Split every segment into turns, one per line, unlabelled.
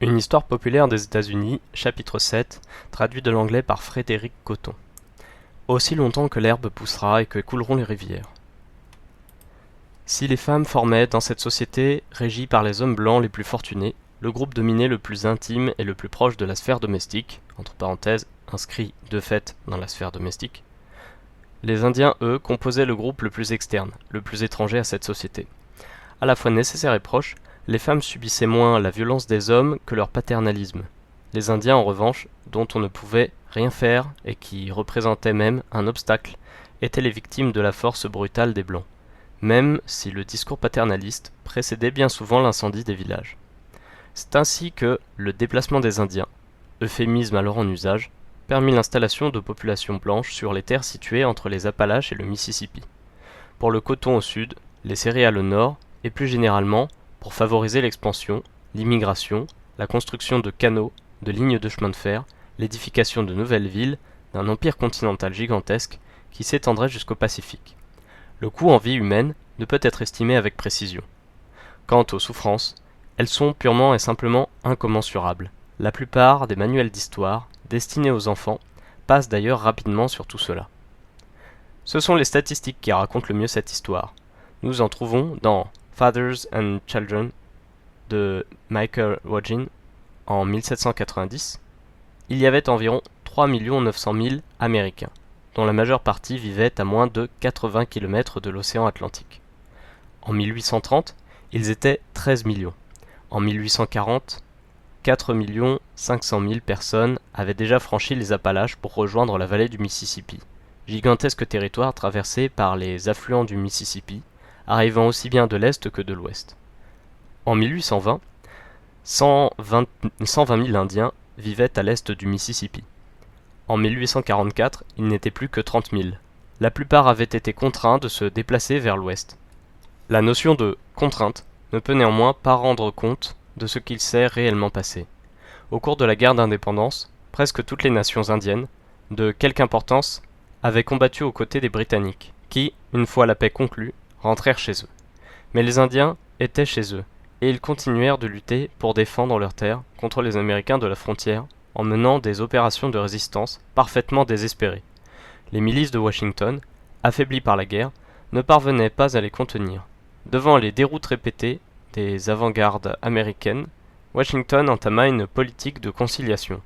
Une histoire populaire des États-Unis, chapitre 7, traduit de l'anglais par Frédéric Coton. Aussi longtemps que l'herbe poussera et que couleront les rivières. Si les femmes formaient, dans cette société régie par les hommes blancs les plus fortunés, le groupe dominé le plus intime et le plus proche de la sphère domestique, entre parenthèses, inscrit de fait dans la sphère domestique, les Indiens, eux, composaient le groupe le plus externe, le plus étranger à cette société. À la fois nécessaire et proche, les femmes subissaient moins la violence des hommes que leur paternalisme. Les Indiens, en revanche, dont on ne pouvait rien faire et qui représentaient même un obstacle, étaient les victimes de la force brutale des Blancs, même si le discours paternaliste précédait bien souvent l'incendie des villages. C'est ainsi que le déplacement des Indiens, euphémisme alors en usage, permit l'installation de populations blanches sur les terres situées entre les Appalaches et le Mississippi. Pour le coton au sud, les céréales au nord, et plus généralement, pour favoriser l'expansion, l'immigration, la construction de canaux, de lignes de chemin de fer, l'édification de nouvelles villes, d'un empire continental gigantesque qui s'étendrait jusqu'au Pacifique. Le coût en vie humaine ne peut être estimé avec précision. Quant aux souffrances, elles sont purement et simplement incommensurables. La plupart des manuels d'histoire, destinés aux enfants, passent d'ailleurs rapidement sur tout cela. Ce sont les statistiques qui racontent le mieux cette histoire. Nous en trouvons dans Fathers and Children de Michael Wogin en 1790. Il y avait environ 3 900 000 Américains, dont la majeure partie vivait à moins de 80 km de l'océan Atlantique. En 1830, ils étaient 13 millions. En 1840, 4 500 000 personnes avaient déjà franchi les Appalaches pour rejoindre la vallée du Mississippi, gigantesque territoire traversé par les affluents du Mississippi, arrivant aussi bien de l'Est que de l'Ouest. En 1820, 120 000 Indiens vivaient à l'est du Mississippi. En 1844, ils n'étaient plus que 30 000. La plupart avaient été contraints de se déplacer vers l'ouest. La notion de contrainte ne peut néanmoins pas rendre compte de ce qu'il s'est réellement passé. Au cours de la guerre d'indépendance, presque toutes les nations indiennes, de quelque importance, avaient combattu aux côtés des Britanniques, qui, une fois la paix conclue, rentrèrent chez eux. Mais les Indiens étaient chez eux, et ils continuèrent de lutter pour défendre leurs terres contre les Américains de la frontière, en menant des opérations de résistance parfaitement désespérées. Les milices de Washington, affaiblies par la guerre, ne parvenaient pas à les contenir. Devant les déroutes répétées des avant-gardes américaines, Washington entama une politique de conciliation.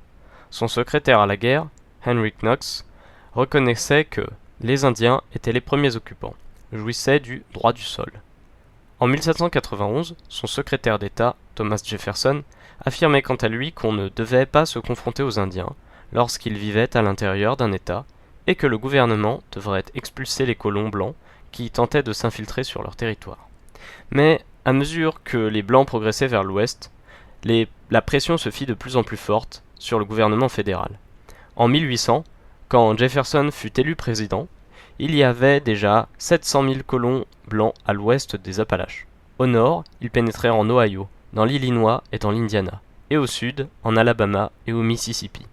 Son secrétaire à la guerre, Henry Knox, reconnaissait que les Indiens étaient les premiers occupants, jouissaient du droit du sol. En 1791, son secrétaire d'État, Thomas Jefferson, affirmait quant à lui qu'on ne devait pas se confronter aux Indiens lorsqu'ils vivaient à l'intérieur d'un État et que le gouvernement devrait expulser les colons blancs qui tentaient de s'infiltrer sur leur territoire. Mais à mesure que les Blancs progressaient vers l'ouest, la pression se fit de plus en plus forte sur le gouvernement fédéral. En 1800, quand Jefferson fut élu président, il y avait déjà 700 000 colons blancs à l'ouest des Appalaches. Au nord, ils pénétrèrent en Ohio, dans l'Illinois et dans l'Indiana, et au sud, en Alabama et au Mississippi.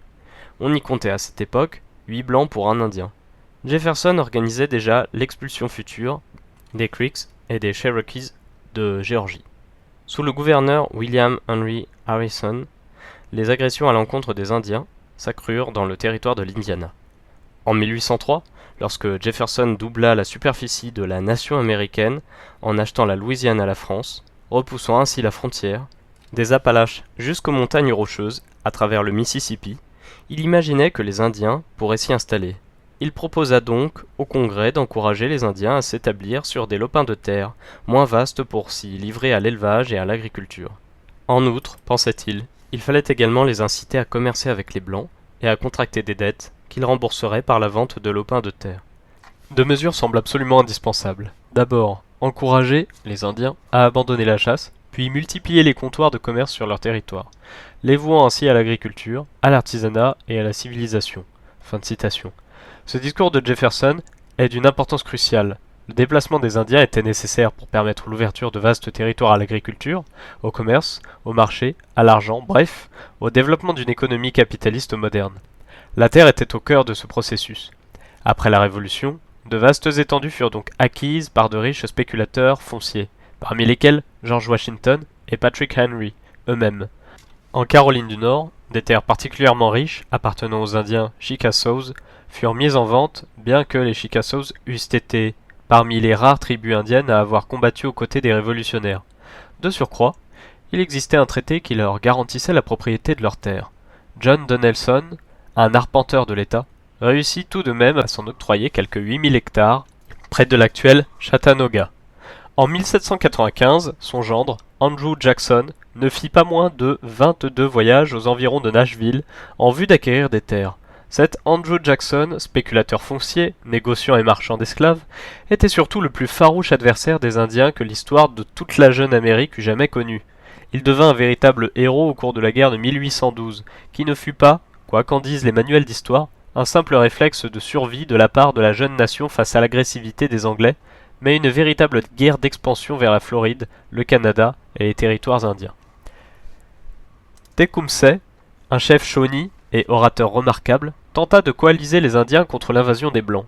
On y comptait à cette époque 8 blancs pour un Indien. Jefferson organisait déjà l'expulsion future des Creeks et des Cherokees de Géorgie. Sous le gouverneur William Henry Harrison, les agressions à l'encontre des Indiens s'accrurent dans le territoire de l'Indiana. En 1803, lorsque Jefferson doubla la superficie de la nation américaine en achetant la Louisiane à la France, repoussant ainsi la frontière, des Appalaches jusqu'aux montagnes rocheuses, à travers le Mississippi, il imaginait que les Indiens pourraient s'y installer. Il proposa donc au Congrès d'encourager les Indiens à s'établir sur des lopins de terre, moins vastes pour s'y livrer à l'élevage et à l'agriculture. En outre, pensait-il, il fallait également les inciter à commercer avec les Blancs et à contracter des dettes qu'ils rembourseraient par la vente de lopins de terre. Deux mesures semblent absolument indispensables. D'abord, encourager les Indiens à abandonner la chasse, puis multiplier les comptoirs de commerce sur leur territoire, les vouant ainsi à l'agriculture, à l'artisanat et à la civilisation. Fin de citation. Ce discours de Jefferson est d'une importance cruciale. Le déplacement des Indiens était nécessaire pour permettre l'ouverture de vastes territoires à l'agriculture, au commerce, au marché, à l'argent, bref, au développement d'une économie capitaliste moderne. La terre était au cœur de ce processus. Après la Révolution, de vastes étendues furent donc acquises par de riches spéculateurs fonciers, parmi lesquels George Washington et Patrick Henry eux-mêmes. En Caroline du Nord, des terres particulièrement riches, appartenant aux Indiens Chickasaws, furent mises en vente, bien que les Chickasaws eussent été parmi les rares tribus indiennes à avoir combattu aux côtés des révolutionnaires. De surcroît, il existait un traité qui leur garantissait la propriété de leurs terres. John Donelson, un arpenteur de l'État, réussit tout de même à s'en octroyer quelques 8000 hectares, près de l'actuelle Chattanooga. En 1795, son gendre, Andrew Jackson, ne fit pas moins de 22 voyages aux environs de Nashville en vue d'acquérir des terres. Cet Andrew Jackson, spéculateur foncier, négociant et marchand d'esclaves, était surtout le plus farouche adversaire des Indiens que l'histoire de toute la jeune Amérique eût jamais connu. Il devint un véritable héros au cours de la guerre de 1812, qui ne fut pas, quoi qu'en disent les manuels d'histoire, un simple réflexe de survie de la part de la jeune nation face à l'agressivité des Anglais, mais une véritable guerre d'expansion vers la Floride, le Canada et les territoires indiens. Tecumseh, un chef Shawnee et orateur remarquable, tenta de coaliser les Indiens contre l'invasion des Blancs.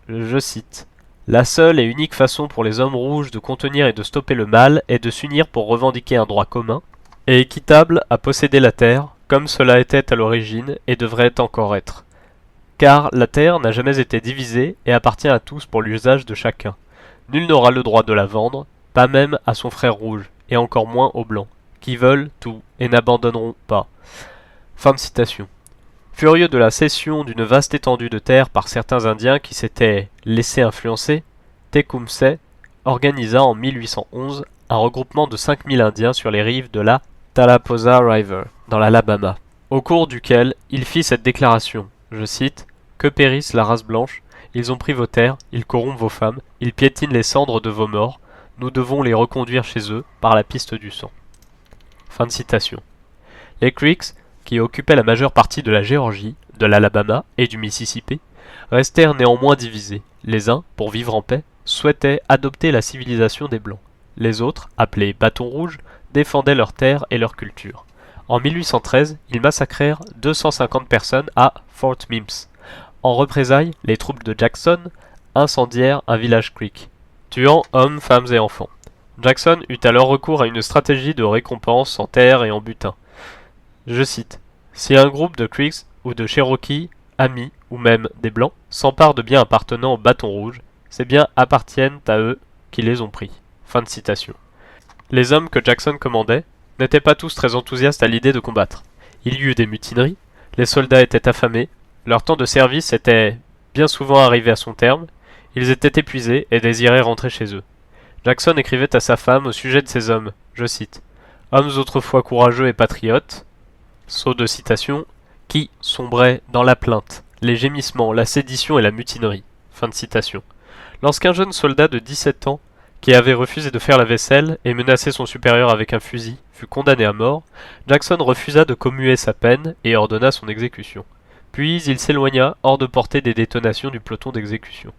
Je cite: « La seule et unique façon pour les hommes rouges de contenir et de stopper le mal est de s'unir pour revendiquer un droit commun et équitable à posséder la terre, comme cela était à l'origine et devrait encore être. Car la terre n'a jamais été divisée et appartient à tous pour l'usage de chacun. Nul n'aura le droit de la vendre, pas même à son frère rouge, et encore moins aux Blancs, qui veulent tout et n'abandonneront pas. » Fin de citation. Furieux de la cession d'une vaste étendue de terre par certains Indiens qui s'étaient laissés influencer, Tecumseh organisa en 1811 un regroupement de 5000 Indiens sur les rives de la Tallapoosa River, dans l'Alabama, au cours duquel il fit cette déclaration, je cite: « Que périsse la race blanche, ils ont pris vos terres, ils corrompent vos femmes, ils piétinent les cendres de vos morts, nous devons les reconduire chez eux par la piste du sang. » Fin de citation. Les Creeks, qui occupaient la majeure partie de la Géorgie, de l'Alabama et du Mississippi, restèrent néanmoins divisés. Les uns, pour vivre en paix, souhaitaient adopter la civilisation des Blancs. Les autres, appelés Bâtons Rouges, défendaient leurs terres et leur culture. En 1813, ils massacrèrent 250 personnes à Fort Mims. En représailles, les troupes de Jackson incendièrent un village Creek, tuant hommes, femmes et enfants. Jackson eut alors recours à une stratégie de récompense en terre et en butin. Je cite: « Si un groupe de Creeks ou de Cherokees, amis ou même des Blancs, s'empare de biens appartenant aux Bâtons Rouges, ces biens appartiennent à eux qui les ont pris. » Fin de citation. Les hommes que Jackson commandait n'étaient pas tous très enthousiastes à l'idée de combattre. Il y eut des mutineries, les soldats étaient affamés, leur temps de service était bien souvent arrivé à son terme, ils étaient épuisés et désiraient rentrer chez eux. Jackson écrivait à sa femme au sujet de ces hommes, je cite: « Hommes autrefois courageux et patriotes, saut de citation, qui sombraient dans la plainte, les gémissements, la sédition et la mutinerie. » Fin de citation. Lorsqu'un jeune soldat de 17 ans, qui avait refusé de faire la vaisselle et menacé son supérieur avec un fusil, fut condamné à mort, Jackson refusa de commuer sa peine et ordonna son exécution. Puis il s'éloigna hors de portée des détonations du peloton d'exécution.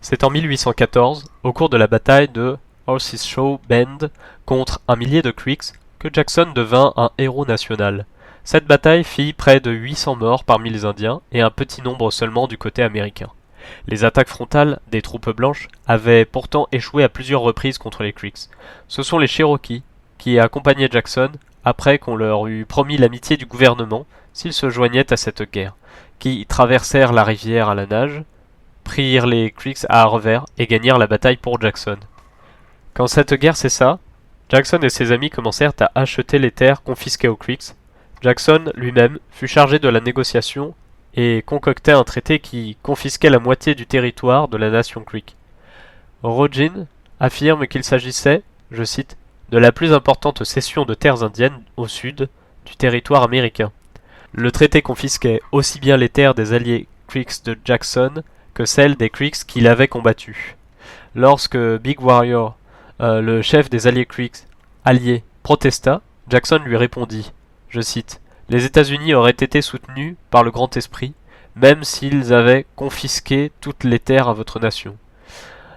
C'est en 1814, au cours de la bataille de Horses Show Bend contre un millier de Creeks, que Jackson devint un héros national. Cette bataille fit près de 800 morts parmi les Indiens et un petit nombre seulement du côté américain. Les attaques frontales des troupes blanches avaient pourtant échoué à plusieurs reprises contre les Creeks. Ce sont les Cherokees qui accompagnaient Jackson après qu'on leur eut promis l'amitié du gouvernement s'ils se joignaient à cette guerre, qui traversèrent la rivière à la nage, prirent les Creeks à revers et gagnèrent la bataille pour Jackson. Quand cette guerre cessa, Jackson et ses amis commencèrent à acheter les terres confisquées aux Creeks. Jackson lui-même fut chargé de la négociation et concoctait un traité qui confisquait la moitié du territoire de la nation Creek. Rogin affirme qu'il s'agissait, je cite, de la plus importante cession de terres indiennes au sud du territoire américain. Le traité confisquait aussi bien les terres des alliés Creeks de Jackson que celles des Creeks qu'il avait combattus. Lorsque Big Warrior, le chef des alliés Creeks alliés, protesta, Jackson lui répondit, je cite, « Les États-Unis auraient été soutenus par le Grand Esprit, même s'ils avaient confisqué toutes les terres à votre nation. »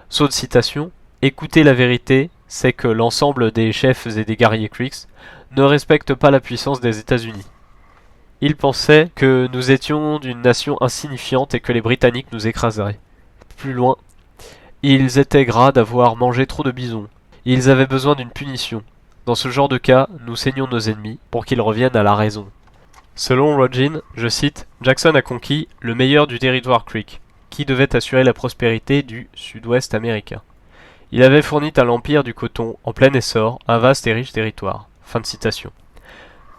Saut de citation, « Écoutez la vérité, c'est que l'ensemble des chefs et des guerriers Creeks ne respectent pas la puissance des États-Unis. Ils pensaient que nous étions d'une nation insignifiante et que les Britanniques nous écraseraient. » Plus loin, « Ils étaient gras d'avoir mangé trop de bisons. Ils avaient besoin d'une punition. Dans ce genre de cas, nous saignons nos ennemis pour qu'ils reviennent à la raison. Selon Rodgin, je cite, Jackson a conquis le meilleur du territoire Creek, qui devait assurer la prospérité du sud-ouest américain. Il avait fourni à l'Empire du coton, en plein essor, un vaste et riche territoire. Fin de citation.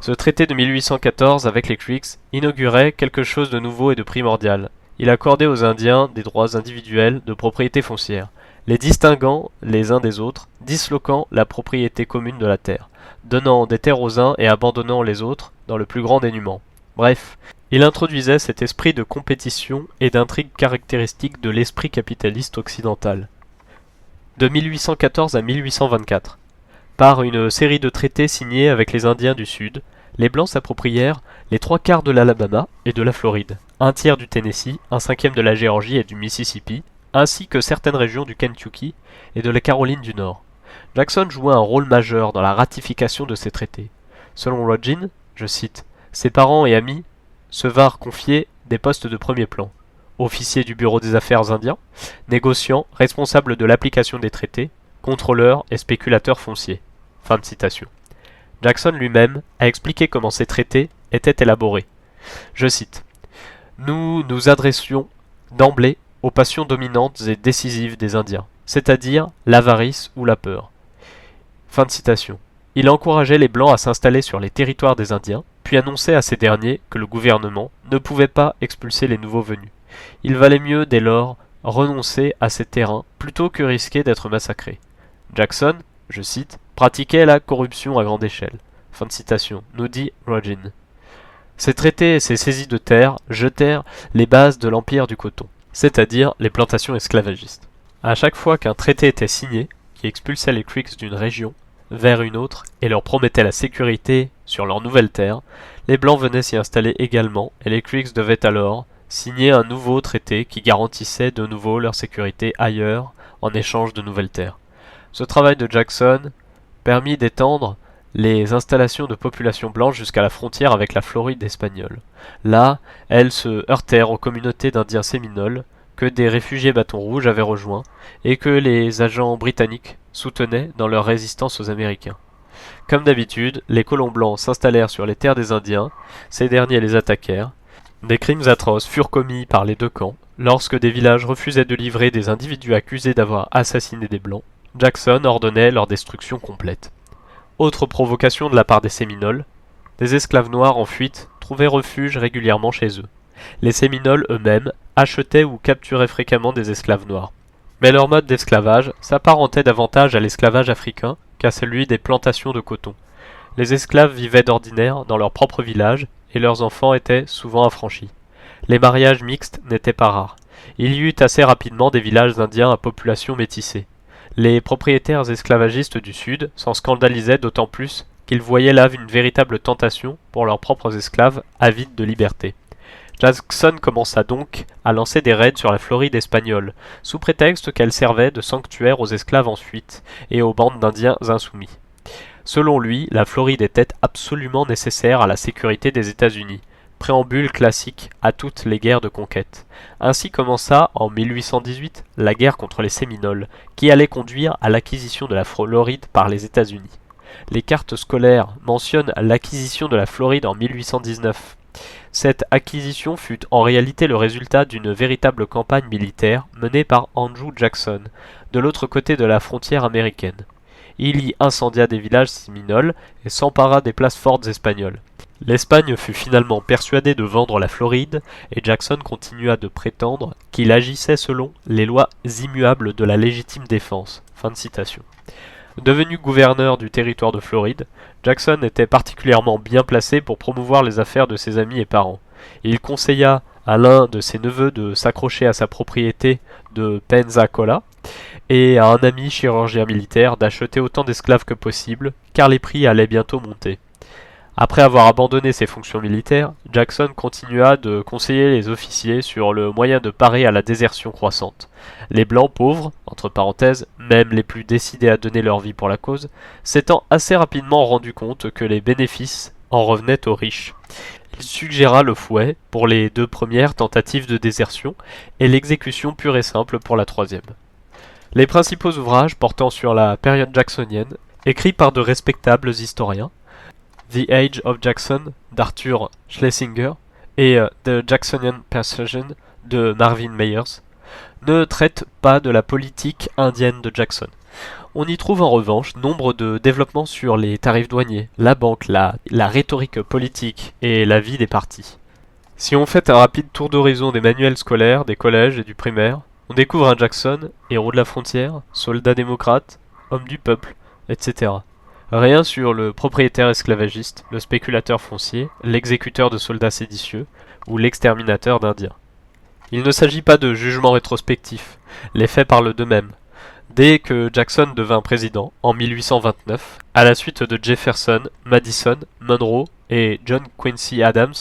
Ce traité de 1814 avec les Creeks inaugurait quelque chose de nouveau et de primordial. Il accordait aux Indiens des droits individuels de propriété foncière, les distinguant les uns des autres, disloquant la propriété commune de la terre, donnant des terres aux uns et abandonnant les autres dans le plus grand dénuement. Bref, il introduisait cet esprit de compétition et d'intrigue caractéristique de l'esprit capitaliste occidental. De 1814 à 1824, par une série de traités signés avec les Indiens du Sud, les Blancs s'approprièrent les 3/4 de l'Alabama et de la Floride, un tiers du Tennessee, un cinquième de la Géorgie et du Mississippi, ainsi que certaines régions du Kentucky et de la Caroline du Nord. Jackson joua un rôle majeur dans la ratification de ces traités. Selon Rodgin, je cite, « Ses parents et amis se vinrent confier des postes de premier plan. Officier du Bureau des Affaires indiens, négociant, responsable de l'application des traités, contrôleur et spéculateur foncier. » Fin de citation. Jackson lui-même a expliqué comment ces traités étaient élaborés. Je cite, « Nous nous adressions d'emblée aux passions dominantes et décisives des Indiens, c'est-à-dire l'avarice ou la peur. » Fin de citation. Il encourageait les Blancs à s'installer sur les territoires des Indiens, puis annonçait à ces derniers que le gouvernement ne pouvait pas expulser les nouveaux venus. Il valait mieux dès lors renoncer à ces terrains plutôt que risquer d'être massacré. Jackson, je cite, pratiquait la corruption à grande échelle. Fin de citation, nous dit Rodgin. Ces traités et ces saisies de terre jetèrent les bases de l'empire du coton, c'est-à-dire les plantations esclavagistes. À chaque fois qu'un traité était signé, qui expulsait les Creeks d'une région vers une autre et leur promettait la sécurité sur leur nouvelle terre, les Blancs venaient s'y installer également et les Creeks devaient alors signer un nouveau traité qui garantissait de nouveau leur sécurité ailleurs en échange de nouvelles terres. Ce travail de Jackson permit d'étendre les installations de population blanche jusqu'à la frontière avec la Floride espagnole. Là, elles se heurtèrent aux communautés d'Indiens séminoles que des réfugiés bâtons rouges avaient rejoints et que les agents britanniques soutenaient dans leur résistance aux Américains. Comme d'habitude, les colons blancs s'installèrent sur les terres des Indiens, ces derniers les attaquèrent. Des crimes atroces furent commis par les deux camps. Lorsque des villages refusaient de livrer des individus accusés d'avoir assassiné des Blancs, Jackson ordonnait leur destruction complète. Autre provocation de la part des Séminoles, des esclaves noirs en fuite trouvaient refuge régulièrement chez eux. Les Séminoles eux-mêmes achetaient ou capturaient fréquemment des esclaves noirs. Mais leur mode d'esclavage s'apparentait davantage à l'esclavage africain qu'à celui des plantations de coton. Les esclaves vivaient d'ordinaire dans leur propre village et leurs enfants étaient souvent affranchis. Les mariages mixtes n'étaient pas rares. Il y eut assez rapidement des villages indiens à population métissée. Les propriétaires esclavagistes du Sud s'en scandalisaient d'autant plus qu'ils voyaient là une véritable tentation pour leurs propres esclaves avides de liberté. Jackson commença donc à lancer des raids sur la Floride espagnole, sous prétexte qu'elle servait de sanctuaire aux esclaves en fuite et aux bandes d'Indiens insoumis. Selon lui, la Floride était absolument nécessaire à la sécurité des États-Unis, préambule classique à toutes les guerres de conquête. Ainsi commença en 1818 la guerre contre les Séminoles, qui allait conduire à l'acquisition de la Floride par les États-Unis. Les cartes scolaires mentionnent l'acquisition de la Floride en 1819. Cette acquisition fut en réalité le résultat d'une véritable campagne militaire menée par Andrew Jackson, de l'autre côté de la frontière américaine. Il y incendia des villages séminoles et s'empara des places fortes espagnoles. L'Espagne fut finalement persuadée de vendre la Floride et Jackson continua de prétendre qu'il agissait selon les lois immuables de la légitime défense. Fin de citation. Devenu gouverneur du territoire de Floride, Jackson était particulièrement bien placé pour promouvoir les affaires de ses amis et parents. Il conseilla à l'un de ses neveux de s'accrocher à sa propriété de Pensacola et à un ami chirurgien militaire d'acheter autant d'esclaves que possible, car les prix allaient bientôt monter. Après avoir abandonné ses fonctions militaires, Jackson continua de conseiller les officiers sur le moyen de parer à la désertion croissante. Les Blancs pauvres, entre parenthèses, même les plus décidés à donner leur vie pour la cause, s'étant assez rapidement rendu compte que les bénéfices en revenaient aux riches. Il suggéra le fouet pour les deux premières tentatives de désertion et l'exécution pure et simple pour la troisième. Les principaux ouvrages portant sur la période jacksonienne écrit par de respectables historiens, The Age of Jackson d'Arthur Schlesinger et The Jacksonian Persuasion de Marvin Meyers, ne traite pas de la politique indienne de Jackson. On y trouve en revanche nombre de développements sur les tarifs douaniers, la banque, la rhétorique politique et la vie des partis. Si on fait un rapide tour d'horizon des manuels scolaires, des collèges et du primaire, on découvre un Jackson, héros de la frontière, soldat démocrate, homme du peuple, etc. Rien sur le propriétaire esclavagiste, le spéculateur foncier, l'exécuteur de soldats séditieux ou l'exterminateur d'Indiens. Il ne s'agit pas de jugement rétrospectif, les faits parlent d'eux-mêmes. Dès que Jackson devint président, en 1829, à la suite de Jefferson, Madison, Monroe et John Quincy Adams,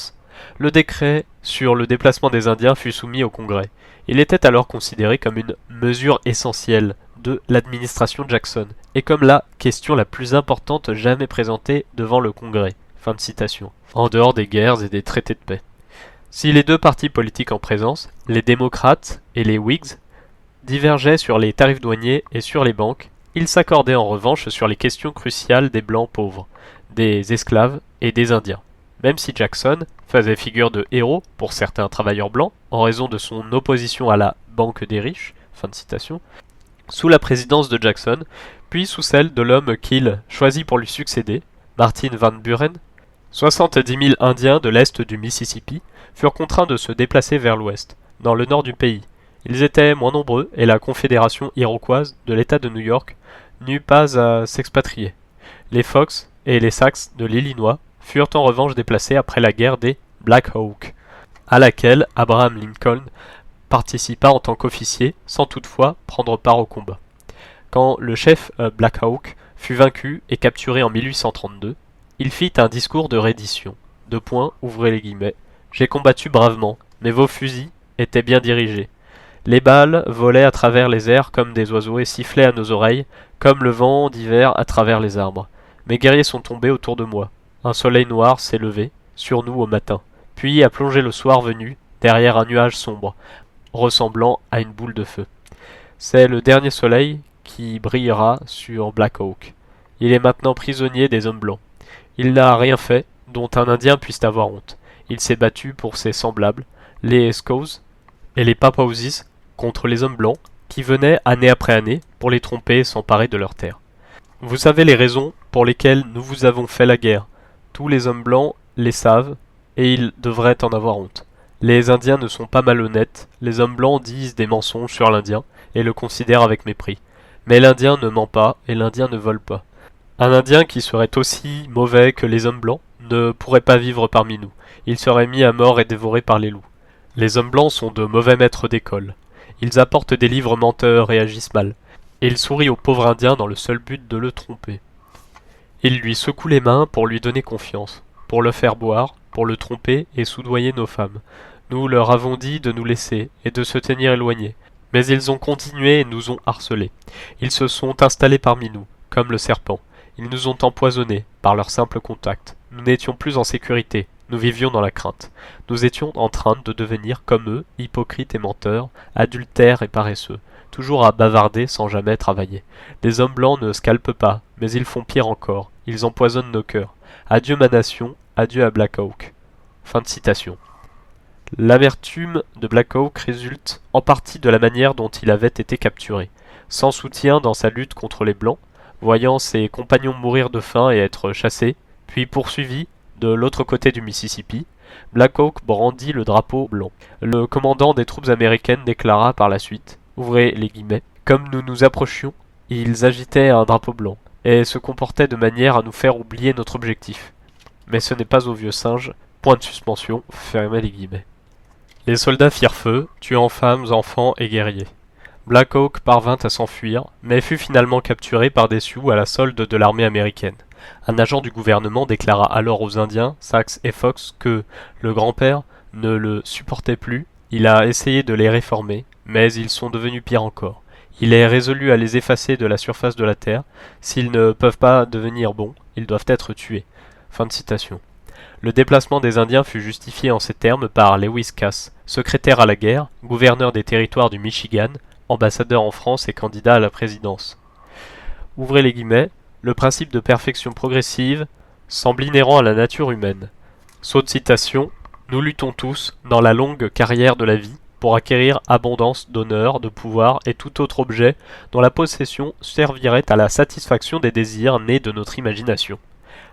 le décret sur le déplacement des Indiens fut soumis au Congrès. Il était alors considéré comme une mesure essentielle de l'administration Jackson, et comme la question la plus importante jamais présentée devant le Congrès. Fin de citation. En dehors des guerres et des traités de paix. Si les deux partis politiques en présence, les démocrates et les Whigs, divergeaient sur les tarifs douaniers et sur les banques, ils s'accordaient en revanche sur les questions cruciales des blancs pauvres, des esclaves et des indiens. Même si Jackson faisait figure de héros pour certains travailleurs blancs, en raison de son opposition à la banque des riches, fin de citation, sous la présidence de Jackson, puis sous celle de l'homme qu'il choisit pour lui succéder, Martin Van Buren, 70 000 Indiens de l'est du Mississippi furent contraints de se déplacer vers l'ouest, dans le nord du pays. Ils étaient moins nombreux et la confédération iroquoise de l'État de New York n'eut pas à s'expatrier. Les Fox et les Sacs de l'Illinois furent en revanche déplacés après la guerre des Black Hawk, à laquelle Abraham Lincoln participa en tant qu'officier, sans toutefois prendre part au combat. Quand le chef Black Hawk fut vaincu et capturé en 1832, il fit un discours de reddition. Ouvrez les guillemets. J'ai combattu bravement, mais vos fusils étaient bien dirigés. Les balles volaient à travers les airs comme des oiseaux et sifflaient à nos oreilles, comme le vent d'hiver à travers les arbres. Mes guerriers sont tombés autour de moi. Un soleil noir s'est levé sur nous au matin, puis a plongé le soir venu derrière un nuage sombre, ressemblant à une boule de feu. C'est le dernier soleil qui brillera sur Black Hawk. Il est maintenant prisonnier des hommes blancs. Il n'a rien fait dont un Indien puisse avoir honte. Il s'est battu pour ses semblables, les Scows et les Papawsis, contre les hommes blancs, qui venaient année après année pour les tromper et s'emparer de leurs terres. Vous savez les raisons pour lesquelles nous vous avons fait la guerre. Tous les hommes blancs les savent, et ils devraient en avoir honte. Les Indiens ne sont pas malhonnêtes, les hommes blancs disent des mensonges sur l'Indien, et le considèrent avec mépris. Mais l'Indien ne ment pas, et l'Indien ne vole pas. Un Indien qui serait aussi mauvais que les hommes blancs ne pourrait pas vivre parmi nous. Il serait mis à mort et dévoré par les loups. Les hommes blancs sont de mauvais maîtres d'école. Ils apportent des livres menteurs et agissent mal. Et ils sourient au pauvre Indien dans le seul but de le tromper. Ils lui secouent les mains pour lui donner confiance, pour le faire boire, pour le tromper et soudoyer nos femmes. Nous leur avons dit de nous laisser et de se tenir éloignés. Mais ils ont continué et nous ont harcelés. Ils se sont installés parmi nous, comme le serpent. Ils nous ont empoisonnés par leur simple contact. Nous n'étions plus en sécurité. Nous vivions dans la crainte. Nous étions en train de devenir comme eux, hypocrites et menteurs, adultères et paresseux, toujours à bavarder sans jamais travailler. Les hommes blancs ne scalpent pas, mais ils font pire encore. Ils empoisonnent nos cœurs. Adieu ma nation, adieu à Black Hawk. Fin de citation. L'amertume de Black Hawk résulte en partie de la manière dont il avait été capturé. Sans soutien dans sa lutte contre les Blancs, voyant ses compagnons mourir de faim et être chassés, puis poursuivis de l'autre côté du Mississippi, Black Hawk brandit le drapeau blanc. Le commandant des troupes américaines déclara par la suite, ouvrez les guillemets, comme nous nous approchions, ils agitaient un drapeau blanc, et se comportaient de manière à nous faire oublier notre objectif. Mais ce n'est pas au vieux singe, point de suspension, fermez les guillemets. Les soldats firent feu, tuant femmes, enfants et guerriers. Black Hawk parvint à s'enfuir, mais fut finalement capturé par des Sioux à la solde de l'armée américaine. Un agent du gouvernement déclara alors aux Indiens, Sacs et Fox, que le grand-père ne le supportait plus. Il a essayé de les réformer, mais ils sont devenus pires encore. Il est résolu à les effacer de la surface de la terre. S'ils ne peuvent pas devenir bons, ils doivent être tués. Fin de citation. Le déplacement des Indiens fut justifié en ces termes par Lewis Cass, secrétaire à la guerre, gouverneur des territoires du Michigan, ambassadeur en France et candidat à la présidence. Ouvrez les guillemets, le principe de perfection progressive semble inhérent à la nature humaine. Saute citation, nous luttons tous, dans la longue carrière de la vie, pour acquérir abondance d'honneur, de pouvoir et tout autre objet dont la possession servirait à la satisfaction des désirs nés de notre imagination.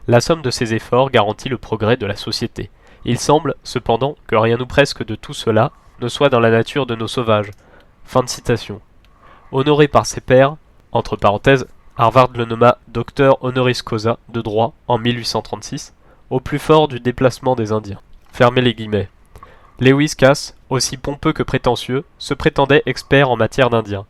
La somme de ces efforts garantit le progrès de la société. Il semble, cependant, que rien ou presque de tout cela ne soit dans la nature de nos sauvages. Fin de citation. Honoré par ses pairs, entre parenthèses, Harvard le nomma docteur honoris causa de droit en 1836, au plus fort du déplacement des Indiens. Fermez les guillemets. Lewis Cass, aussi pompeux que prétentieux, se prétendait expert en matière d'Indiens.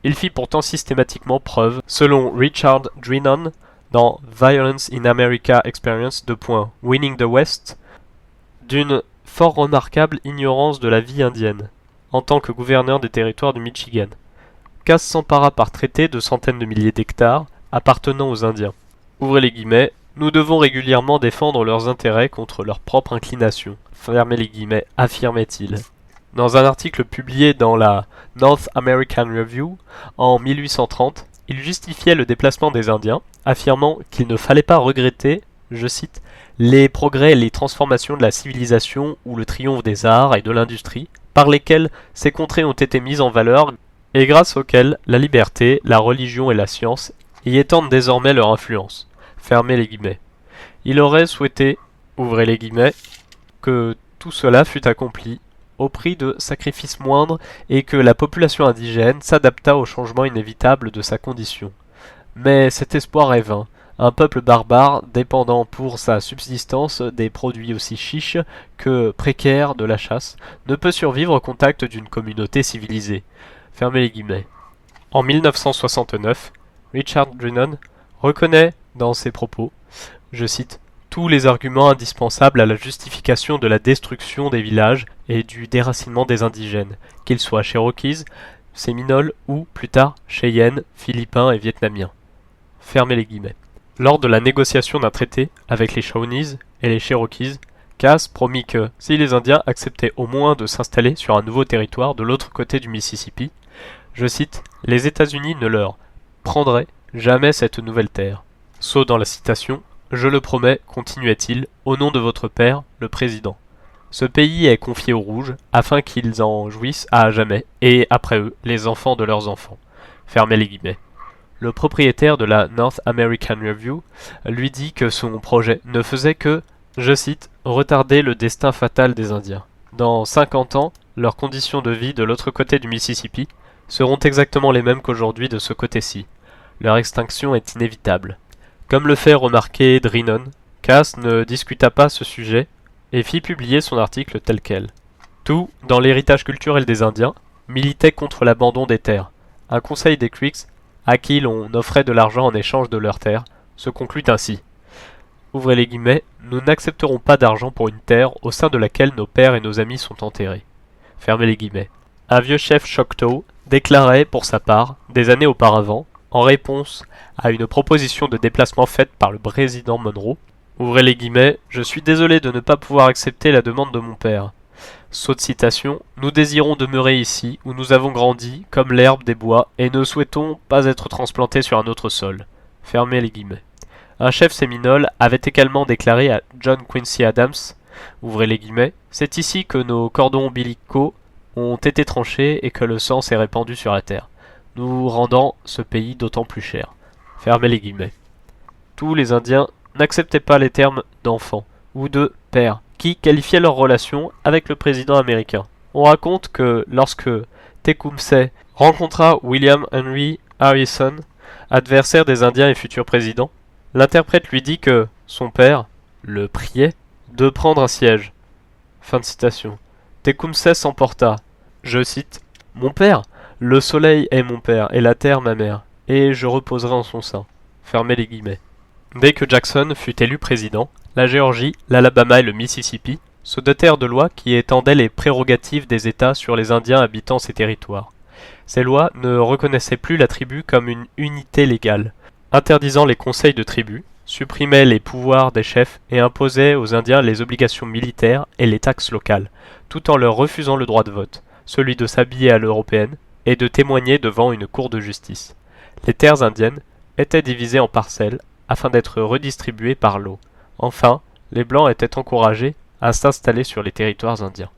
Il fit pourtant systématiquement preuve, selon Richard Drennan, dans Violence in America Experience, Winning the West, d'une fort remarquable ignorance de la vie indienne, en tant que gouverneur des territoires du Michigan. Cass s'empara par traité de centaines de milliers d'hectares appartenant aux Indiens. Ouvrez les guillemets, nous devons régulièrement défendre leurs intérêts contre leur propre inclination. Fermez les guillemets, affirmait-il. Dans un article publié dans la North American Review en 1830, il justifiait le déplacement des Indiens, affirmant qu'il ne fallait pas regretter, je cite, les progrès et les transformations de la civilisation ou le triomphe des arts et de l'industrie, par lesquels ces contrées ont été mises en valeur et grâce auxquelles la liberté, la religion et la science y étendent désormais leur influence. Fermez les guillemets. Il aurait souhaité, ouvrez les guillemets, que tout cela fût accompli au prix de sacrifices moindres et que la population indigène s'adaptât au changement inévitable de sa condition. Mais cet espoir est vain. Un peuple barbare, dépendant pour sa subsistance des produits aussi chiches que précaires de la chasse, ne peut survivre au contact d'une communauté civilisée. Fermez les guillemets. En 1969, Richard Drennan reconnaît dans ses propos, je cite, tous les arguments indispensables à la justification de la destruction des villages et du déracinement des indigènes, qu'ils soient Cherokees, Séminoles ou, plus tard, Cheyennes, Philippins et Vietnamiens. Fermez les guillemets. Lors de la négociation d'un traité avec les Shawnees et les Cherokees, Cass promit que, si les Indiens acceptaient au moins de s'installer sur un nouveau territoire de l'autre côté du Mississippi, je cite, les États-Unis ne leur prendraient jamais cette nouvelle terre. Saut dans la citation, je le promets, continuait-il, au nom de votre père, le président. Ce pays est confié aux Rouges, afin qu'ils en jouissent à jamais, et après eux, les enfants de leurs enfants. Fermez les guillemets. Le propriétaire de la North American Review lui dit que son projet ne faisait que, je cite, retarder le destin fatal des Indiens. Dans 50 ans, leurs conditions de vie de l'autre côté du Mississippi seront exactement les mêmes qu'aujourd'hui de ce côté-ci. Leur extinction est inévitable. Comme le fait remarquer Drennan, Cass ne discuta pas ce sujet et fit publier son article tel quel. Tout, dans l'héritage culturel des Indiens, militait contre l'abandon des terres. Un conseil des Creeks, à qui l'on offrait de l'argent en échange de leurs terres, se conclut ainsi. Ouvrez les guillemets, nous n'accepterons pas d'argent pour une terre au sein de laquelle nos pères et nos amis sont enterrés. Fermez les guillemets. Un vieux chef Choctaw déclarait pour sa part, des années auparavant, en réponse à une proposition de déplacement faite par le président Monroe, ouvrez les guillemets, je suis désolé de ne pas pouvoir accepter la demande de mon père. Saute citation, nous désirons demeurer ici, où nous avons grandi, comme l'herbe des bois, et ne souhaitons pas être transplantés sur un autre sol. Fermez les guillemets. Un chef séminole avait également déclaré à John Quincy Adams, ouvrez les guillemets, c'est ici que nos cordons ombilicaux ont été tranchés et que le sang s'est répandu sur la terre, nous rendant ce pays d'autant plus cher. Fermez les guillemets. Tous les Indiens n'acceptaient pas les termes d'enfant ou de père, qui qualifiaient leur relation avec le président américain. On raconte que lorsque Tecumseh rencontra William Henry Harrison, adversaire des Indiens et futur président, l'interprète lui dit que son père le priait de prendre un siège. Fin de citation. Tecumseh s'emporta. Je cite, « Mon père, le soleil est mon père et la terre ma mère, et je reposerai en son sein. » Fermez les guillemets. Dès que Jackson fut élu président, la Géorgie, l'Alabama et le Mississippi se dotèrent de lois qui étendaient les prérogatives des États sur les Indiens habitant ces territoires. Ces lois ne reconnaissaient plus la tribu comme une unité légale, interdisant les conseils de tribu, supprimaient les pouvoirs des chefs et imposaient aux Indiens les obligations militaires et les taxes locales, tout en leur refusant le droit de vote, celui de s'habiller à l'européenne et de témoigner devant une cour de justice. Les terres indiennes, étaient divisés en parcelles afin d'être redistribués par lot. Enfin, les Blancs étaient encouragés à s'installer sur les territoires indiens.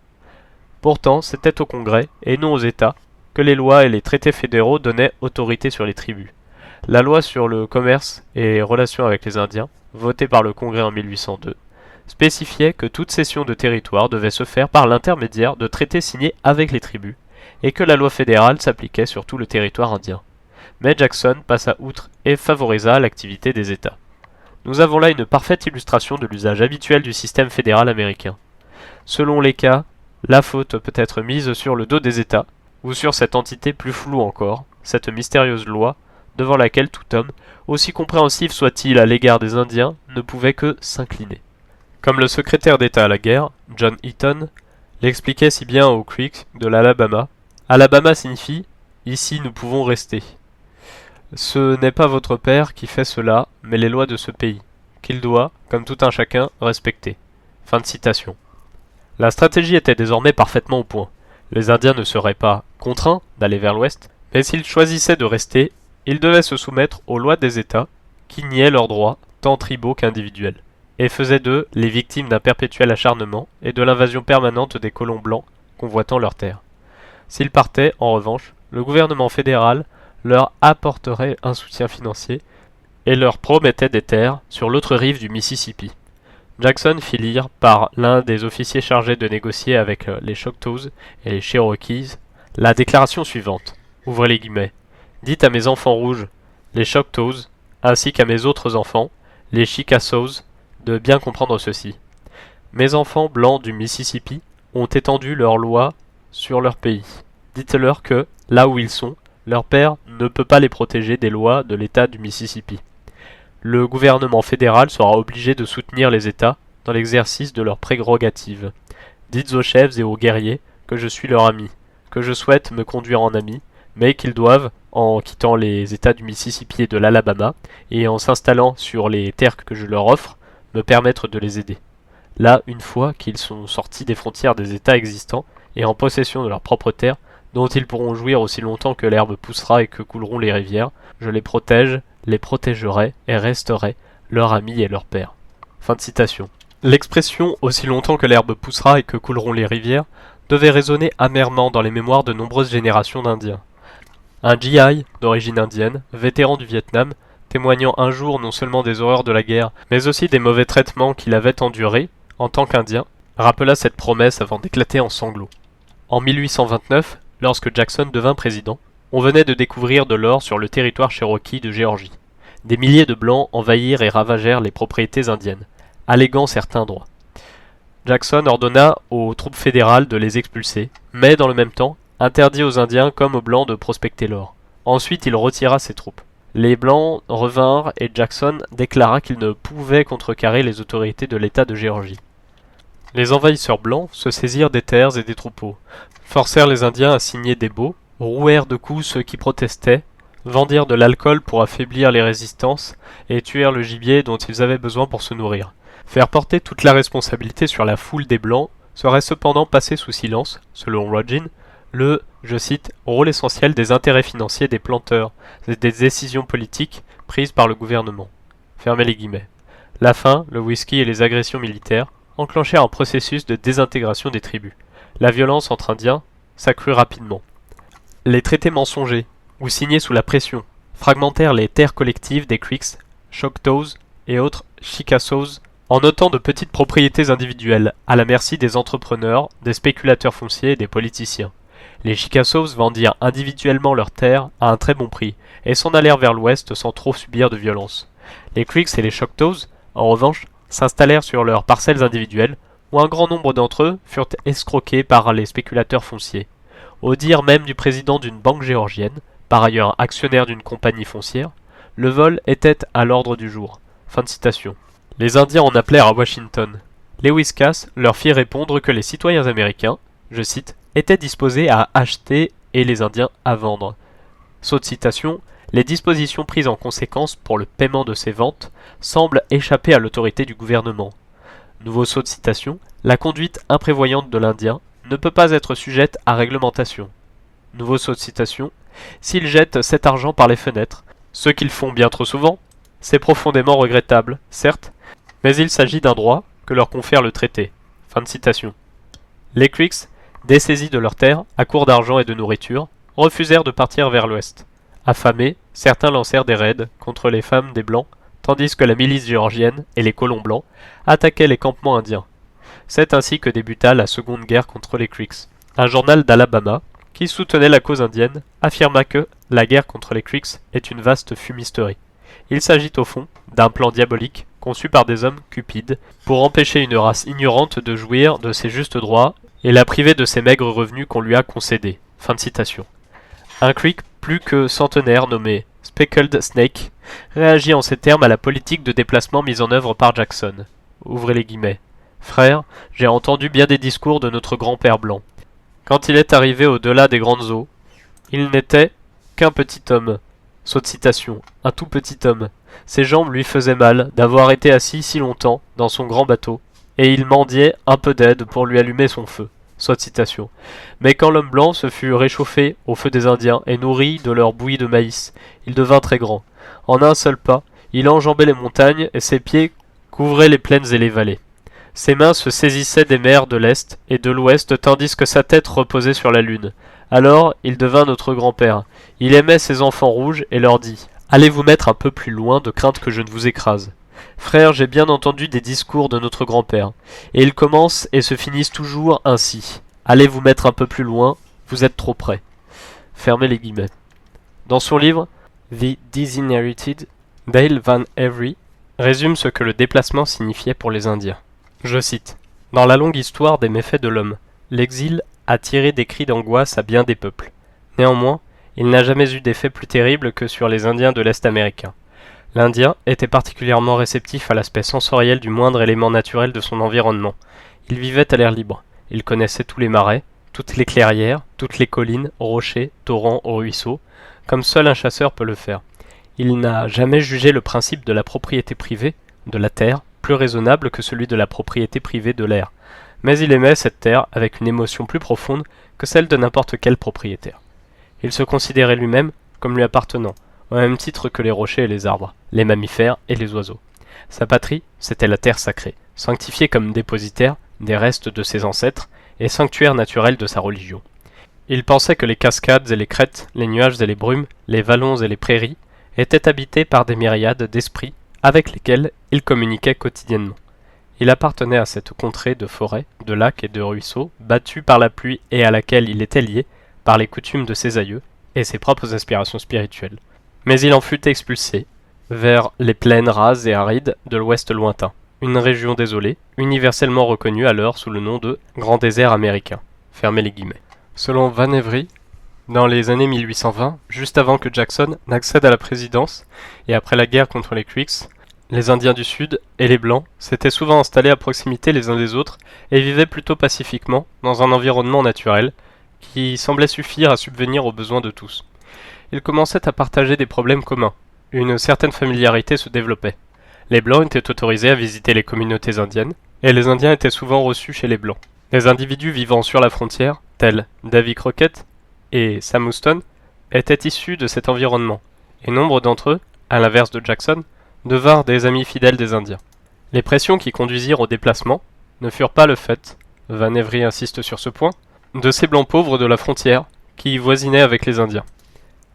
Pourtant, c'était au Congrès, et non aux États, que les lois et les traités fédéraux donnaient autorité sur les tribus. La loi sur le commerce et les relations avec les Indiens, votée par le Congrès en 1802, spécifiait que toute cession de territoire devait se faire par l'intermédiaire de traités signés avec les tribus, et que la loi fédérale s'appliquait sur tout le territoire indien. Mais Jackson passa outre et favorisa l'activité des États. Nous avons là une parfaite illustration de l'usage habituel du système fédéral américain. Selon les cas, la faute peut être mise sur le dos des États, ou sur cette entité plus floue encore, cette mystérieuse loi, devant laquelle tout homme, aussi compréhensif soit-il à l'égard des Indiens, ne pouvait que s'incliner. Comme le secrétaire d'État à la guerre, John Eaton, l'expliquait si bien aux Creeks de l'Alabama, Alabama signifie « ici nous pouvons rester ». Ce n'est pas votre père qui fait cela, mais les lois de ce pays, qu'il doit, comme tout un chacun, respecter. Fin de citation. La stratégie était désormais parfaitement au point. Les Indiens ne seraient pas contraints d'aller vers l'ouest, mais s'ils choisissaient de rester, ils devaient se soumettre aux lois des États, qui niaient leurs droits, tant tribaux qu'individuels, et faisaient d'eux les victimes d'un perpétuel acharnement et de l'invasion permanente des colons blancs convoitant leurs terres. S'ils partaient, en revanche, le gouvernement fédéral leur apporterait un soutien financier et leur promettait des terres sur l'autre rive du Mississippi. Jackson fit lire par l'un des officiers chargés de négocier avec les Choctaws et les Cherokees la déclaration suivante. Ouvrez les guillemets. Dites à mes enfants rouges, les Choctaws, ainsi qu'à mes autres enfants, les Chickasaws, de bien comprendre ceci. Mes enfants blancs du Mississippi ont étendu leurs lois sur leur pays. Dites-leur que, là où ils sont, leur père ne peut pas les protéger des lois de l'État du Mississippi. Le gouvernement fédéral sera obligé de soutenir les États dans l'exercice de leurs prérogatives. Dites aux chefs et aux guerriers que je suis leur ami, que je souhaite me conduire en ami, mais qu'ils doivent, en quittant les États du Mississippi et de l'Alabama, et en s'installant sur les terres que je leur offre, me permettre de les aider. Là, une fois qu'ils sont sortis des frontières des États existants et en possession de leurs propres terres, dont ils pourront jouir aussi longtemps que l'herbe poussera et que couleront les rivières, je les protège, les protégerai et resterai leur ami et leur père. Fin de citation. L'expression « aussi longtemps que l'herbe poussera et que couleront les rivières » devait résonner amèrement dans les mémoires de nombreuses générations d'Indiens. Un GI, d'origine indienne, vétéran du Vietnam, témoignant un jour non seulement des horreurs de la guerre, mais aussi des mauvais traitements qu'il avait endurés, en tant qu'Indien, rappela cette promesse avant d'éclater en sanglots. En 1829, lorsque Jackson devint président, on venait de découvrir de l'or sur le territoire cherokee de Géorgie. Des milliers de Blancs envahirent et ravagèrent les propriétés indiennes, alléguant certains droits. Jackson ordonna aux troupes fédérales de les expulser, mais dans le même temps, interdit aux Indiens comme aux Blancs de prospecter l'or. Ensuite, il retira ses troupes. Les Blancs revinrent et Jackson déclara qu'il ne pouvait contrecarrer les autorités de l'État de Géorgie. Les envahisseurs blancs se saisirent des terres et des troupeaux, forcèrent les Indiens à signer des baux, rouèrent de coups ceux qui protestaient, vendirent de l'alcool pour affaiblir les résistances et tuèrent le gibier dont ils avaient besoin pour se nourrir. Faire porter toute la responsabilité sur la foule des Blancs serait cependant passer sous silence, selon Rodgin, le, je cite, rôle essentiel des intérêts financiers des planteurs et des décisions politiques prises par le gouvernement. Fermez les guillemets. La faim, le whisky et les agressions militaires enclenchèrent un processus de désintégration des tribus. La violence entre Indiens s'accrut rapidement. Les traités mensongers, ou signés sous la pression, fragmentèrent les terres collectives des Creeks, Choctaws et autres Chickasaws en notant de petites propriétés individuelles, à la merci des entrepreneurs, des spéculateurs fonciers et des politiciens. Les Chickasaws vendirent individuellement leurs terres à un très bon prix et s'en allèrent vers l'ouest sans trop subir de violence. Les Creeks et les Choctaws, en revanche, s'installèrent sur leurs parcelles individuelles, où un grand nombre d'entre eux furent escroqués par les spéculateurs fonciers. Au dire même du président d'une banque géorgienne, par ailleurs actionnaire d'une compagnie foncière, le vol était à l'ordre du jour. Fin de citation. Les Indiens en appelèrent à Washington. Lewis Cass leur fit répondre que les citoyens américains, je cite, étaient disposés à acheter et les Indiens à vendre. Saute citation. Les dispositions prises en conséquence pour le paiement de ces ventes semblent échapper à l'autorité du gouvernement. Nouveau saut de citation. La conduite imprévoyante de l'Indien ne peut pas être sujette à réglementation. Nouveau saut de citation. S'il jette cet argent par les fenêtres, Ce qu'ils font bien trop souvent, c'est profondément regrettable, certes, mais il s'agit d'un droit que leur confère le traité. Fin de citation. Les Creeks, dessaisis de leurs terres, à court d'argent et de nourriture, refusèrent de partir vers l'ouest. Affamés, certains lancèrent des raids contre les femmes des Blancs, tandis que la milice géorgienne et les colons blancs attaquaient les campements indiens. C'est ainsi que débuta la Seconde Guerre contre les Creeks. Un journal d'Alabama, qui soutenait la cause indienne, affirma que la guerre contre les Creeks est une vaste fumisterie. Il s'agit au fond d'un plan diabolique conçu par des hommes cupides pour empêcher une race ignorante de jouir de ses justes droits et la priver de ses maigres revenus qu'on lui a concédés. Fin de citation. Un Creek plus que centenaire nommé Speckled Snake réagit en ces termes à la politique de déplacement mise en œuvre par Jackson. Ouvrez les guillemets. Frère, j'ai entendu bien des discours de notre grand-père blanc. Quand il est arrivé au-delà des grandes eaux, il n'était qu'un petit homme. Saute citation. Un tout petit homme. Ses jambes lui faisaient mal d'avoir été assis si longtemps dans son grand bateau, et il mendiait un peu d'aide pour lui allumer son feu. Soit citation. Mais quand l'homme blanc se fut réchauffé au feu des Indiens et nourri de leur bouillie de maïs, il devint très grand. En un seul pas, il enjambait les montagnes et ses pieds couvraient les plaines et les vallées. Ses mains se saisissaient des mers de l'Est et de l'Ouest tandis que sa tête reposait sur la lune. Alors il devint notre grand-père. Il aimait ses enfants rouges et leur dit « Allez vous mettre un peu plus loin de crainte que je ne vous écrase. » Frère, j'ai bien entendu des discours de notre grand-père, et ils commencent et se finissent toujours ainsi. Allez vous mettre un peu plus loin, vous êtes trop près. Fermez les guillemets. Dans son livre The Disinherited, Dale Van Avery résume ce que le déplacement signifiait pour les Indiens. Je cite. Dans la longue histoire des méfaits de l'homme, l'exil a tiré des cris d'angoisse à bien des peuples. Néanmoins, il n'a jamais eu d'effet plus terrible que sur les Indiens de l'Est américain. L'Indien était particulièrement réceptif à l'aspect sensoriel du moindre élément naturel de son environnement. Il vivait à l'air libre. Il connaissait tous les marais, toutes les clairières, toutes les collines, rochers, torrents ou ruisseaux, comme seul un chasseur peut le faire. Il n'a jamais jugé le principe de la propriété privée, de la terre, plus raisonnable que celui de la propriété privée de l'air. Mais il aimait cette terre avec une émotion plus profonde que celle de n'importe quel propriétaire. Il se considérait lui-même comme lui appartenant, au même titre que les rochers et les arbres, les mammifères et les oiseaux. Sa patrie, c'était la terre sacrée, sanctifiée comme dépositaire des restes de ses ancêtres et sanctuaire naturel de sa religion. Il pensait que les cascades et les crêtes, les nuages et les brumes, les vallons et les prairies étaient habités par des myriades d'esprits avec lesquels il communiquait quotidiennement. Il appartenait à cette contrée de forêts, de lacs et de ruisseaux, battue par la pluie et à laquelle il était lié par les coutumes de ses aïeux et ses propres aspirations spirituelles. Mais il en fut expulsé vers les plaines rases et arides de l'ouest lointain, une région désolée, universellement reconnue alors sous le nom de Grand désert américain. Fermez les guillemets. Selon Van Avery, dans les années 1820, juste avant que Jackson n'accède à la présidence et après la guerre contre les Creeks, les Indiens du Sud et les Blancs s'étaient souvent installés à proximité les uns des autres et vivaient plutôt pacifiquement dans un environnement naturel qui semblait suffire à subvenir aux besoins de tous. Ils commençaient à partager des problèmes communs. Une certaine familiarité se développait. Les Blancs étaient autorisés à visiter les communautés indiennes, et les Indiens étaient souvent reçus chez les Blancs. Les individus vivant sur la frontière, tels Davy Crockett et Sam Houston, étaient issus de cet environnement, et nombre d'entre eux, à l'inverse de Jackson, devinrent des amis fidèles des Indiens. Les pressions qui conduisirent au déplacement ne furent pas le fait, Van Avery insiste sur ce point, de ces Blancs pauvres de la frontière qui voisinaient avec les Indiens.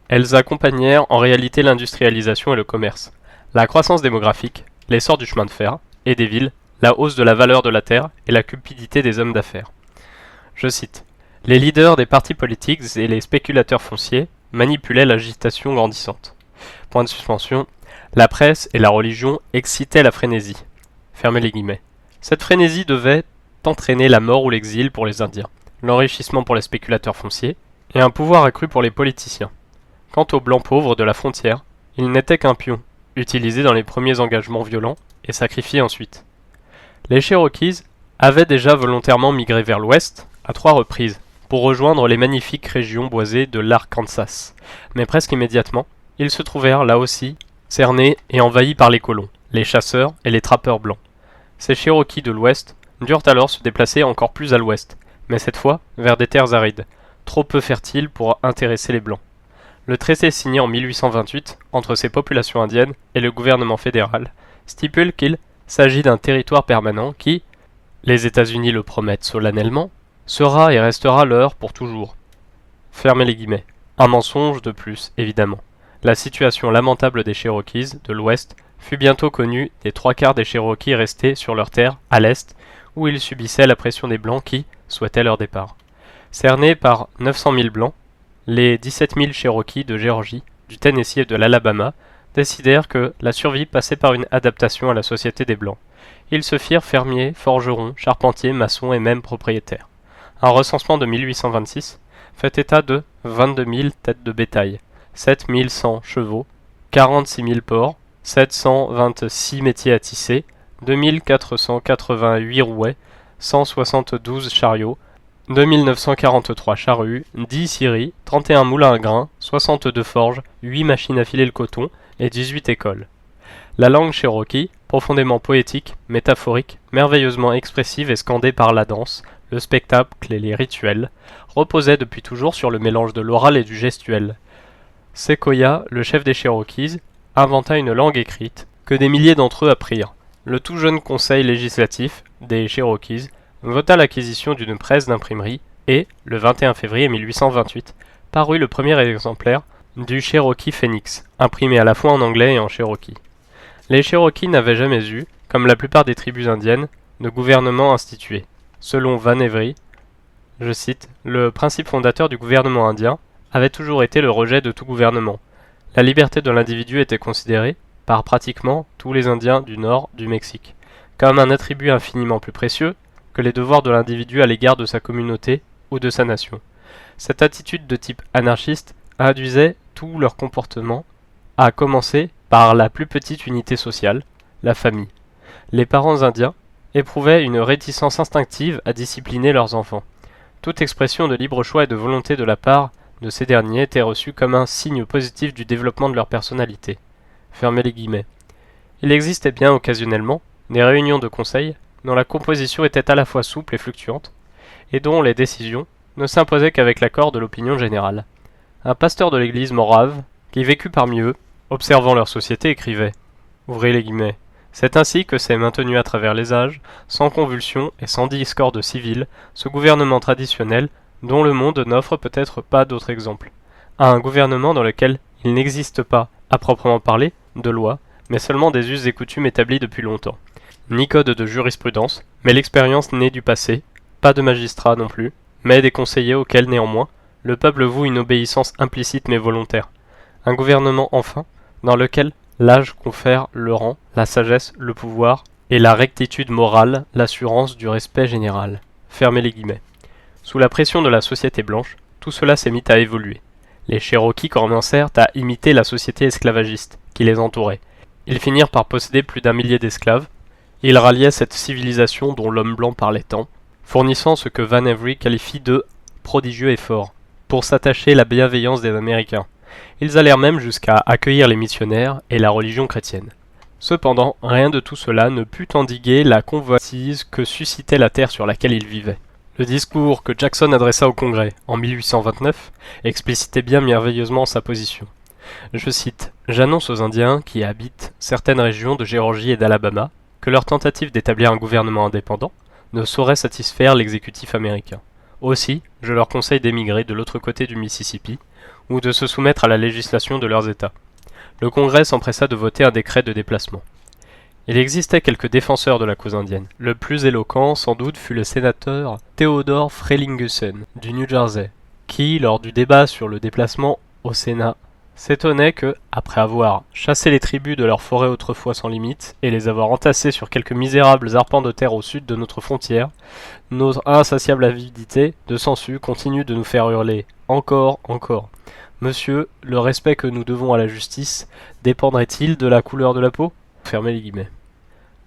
Elles accompagnèrent en réalité l'industrialisation et le commerce, la croissance démographique, l'essor du chemin de fer et des villes, la hausse de la valeur de la terre et la cupidité des hommes d'affaires. Je cite. Les leaders des partis politiques et les spéculateurs fonciers manipulaient l'agitation grandissante. Point de suspension. La presse et la religion excitaient la frénésie. Fermez les guillemets. Cette frénésie devait entraîner la mort ou l'exil pour les Indiens, l'enrichissement pour les spéculateurs fonciers et un pouvoir accru pour les politiciens. Quant aux blancs pauvres de la frontière, ils n'étaient qu'un pion, utilisé dans les premiers engagements violents et sacrifié ensuite. Les Cherokees avaient déjà volontairement migré vers l'ouest, à 3 reprises, pour rejoindre les magnifiques régions boisées de l'Arkansas, mais presque immédiatement, ils se trouvèrent là aussi cernés et envahis par les colons, les chasseurs et les trappeurs blancs. Ces Cherokees de l'ouest durent alors se déplacer encore plus à l'ouest, mais cette fois vers des terres arides, trop peu fertiles pour intéresser les blancs. Le traité signé en 1828 entre ces populations indiennes et le gouvernement fédéral stipule qu'il s'agit d'un territoire permanent qui, les États-Unis le promettent solennellement, sera et restera leur pour toujours. Fermez les guillemets. Un mensonge de plus, évidemment. La situation lamentable des Cherokees de l'Ouest fut bientôt connue des 3/4 des Cherokees restés sur leurs terres à l'Est, où ils subissaient la pression des Blancs qui souhaitaient leur départ. Cernés par 900 000 Blancs, les 17 000 Cherokees de Géorgie, du Tennessee et de l'Alabama décidèrent que la survie passait par une adaptation à la société des Blancs. Ils se firent fermiers, forgerons, charpentiers, maçons et même propriétaires. Un recensement de 1826 fait état de 22 000 têtes de bétail, 7 100 chevaux, 46 000 porcs, 726 métiers à tisser, 2 488 rouets, 172 chariots, 2 943 charrues, 10 scieries, 31 moulins à grains, 62 forges, 8 machines à filer le coton et 18 écoles. La langue cherokee, profondément poétique, métaphorique, merveilleusement expressive et scandée par la danse, le spectacle et les rituels, reposait depuis toujours sur le mélange de l'oral et du gestuel. Sequoyah, le chef des Cherokees, inventa une langue écrite que des milliers d'entre eux apprirent. Le tout jeune conseil législatif des Cherokees vota l'acquisition d'une presse d'imprimerie et, le 21 février 1828, parut le premier exemplaire du Cherokee Phoenix, imprimé à la fois en anglais et en cherokee. Les Cherokees n'avaient jamais eu, comme la plupart des tribus indiennes, de gouvernement institué. Selon Van Avery, je cite, « Le principe fondateur du gouvernement indien avait toujours été le rejet de tout gouvernement. La liberté de l'individu était considérée, par pratiquement tous les Indiens du nord du Mexique, comme un attribut infiniment plus précieux que les devoirs de l'individu à l'égard de sa communauté ou de sa nation. Cette attitude de type anarchiste induisait tout leur comportement, à commencer par la plus petite unité sociale, la famille. Les parents indiens éprouvaient une réticence instinctive à discipliner leurs enfants. Toute expression de libre choix et de volonté de la part de ces derniers était reçue comme un signe positif du développement de leur personnalité. Fermez les guillemets. Il existait bien occasionnellement des réunions de conseil dont la composition était à la fois souple et fluctuante, et dont les décisions ne s'imposaient qu'avec l'accord de l'opinion générale. Un pasteur de l'église morave, qui vécut parmi eux, observant leur société, écrivait, ouvrez les guillemets, c'est ainsi que s'est maintenu à travers les âges, sans convulsion et sans discorde civile, ce gouvernement traditionnel dont le monde n'offre peut-être pas d'autre exemple. À un gouvernement dans lequel il n'existe pas, à proprement parler, de loi, mais seulement des us et coutumes établis depuis longtemps. Ni code de jurisprudence, mais l'expérience née du passé, pas de magistrats non plus, mais des conseillers auxquels néanmoins, le peuple voue une obéissance implicite mais volontaire. Un gouvernement enfin, dans lequel l'âge confère le rang, la sagesse, le pouvoir, et la rectitude morale, l'assurance du respect général. Fermez les guillemets. Sous la pression de la société blanche, tout cela s'est mis à évoluer. Les Cherokees commencèrent à imiter la société esclavagiste qui les entourait. Ils finirent par posséder plus d'1 millier d'esclaves. Ils ralliaient cette civilisation dont l'homme blanc parlait tant, fournissant ce que Van Avery qualifie de prodigieux effort pour s'attacher à la bienveillance des Américains. Ils allèrent même jusqu'à accueillir les missionnaires et la religion chrétienne. Cependant, rien de tout cela ne put endiguer la convoitise que suscitait la terre sur laquelle ils vivaient. Le discours que Jackson adressa au Congrès en 1829 explicitait bien merveilleusement sa position. Je cite, « J'annonce aux Indiens qui habitent certaines régions de Géorgie et d'Alabama que leur tentative d'établir un gouvernement indépendant ne saurait satisfaire l'exécutif américain. Aussi, je leur conseille d'émigrer de l'autre côté du Mississippi ou de se soumettre à la législation de leurs États. » Le Congrès s'empressa de voter un décret de déplacement. Il existait quelques défenseurs de la cause indienne. Le plus éloquent, sans doute, fut le sénateur Theodore Frelinghuysen, du New Jersey, qui, lors du débat sur le déplacement au Sénat, s'étonnait que, après avoir chassé les tribus de leurs forêts autrefois sans limite, et les avoir entassés sur quelques misérables arpents de terre au sud de notre frontière, notre insatiable avidité de sangsue continue de nous faire hurler « Encore, encore !» Monsieur, le respect que nous devons à la justice dépendrait-il de la couleur de la peau ? Fermez les guillemets.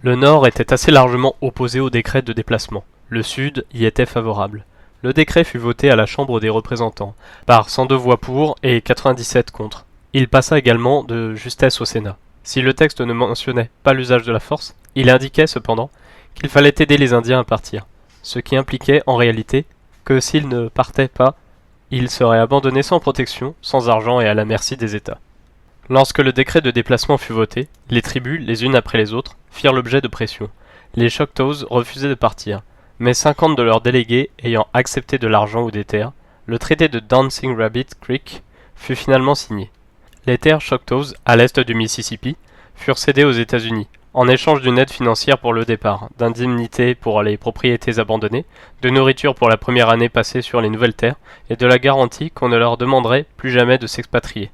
Le Nord était assez largement opposé au décret de déplacement. Le Sud y était favorable. Le décret fut voté à la Chambre des représentants, par 102 voix pour et 97 contre. Il passa également de justesse au Sénat. Si le texte ne mentionnait pas l'usage de la force, il indiquait cependant qu'il fallait aider les Indiens à partir, ce qui impliquait en réalité que s'ils ne partaient pas, ils seraient abandonnés sans protection, sans argent et à la merci des États. Lorsque le décret de déplacement fut voté, les tribus, les unes après les autres, firent l'objet de pression. Les Choctaws refusaient de partir, mais 50 de leurs délégués ayant accepté de l'argent ou des terres, le traité de Dancing Rabbit Creek fut finalement signé. Les terres Choctaws, à l'est du Mississippi, furent cédées aux États-Unis, en échange d'une aide financière pour le départ, d'indemnités pour les propriétés abandonnées, de nourriture pour la première année passée sur les nouvelles terres, et de la garantie qu'on ne leur demanderait plus jamais de s'expatrier.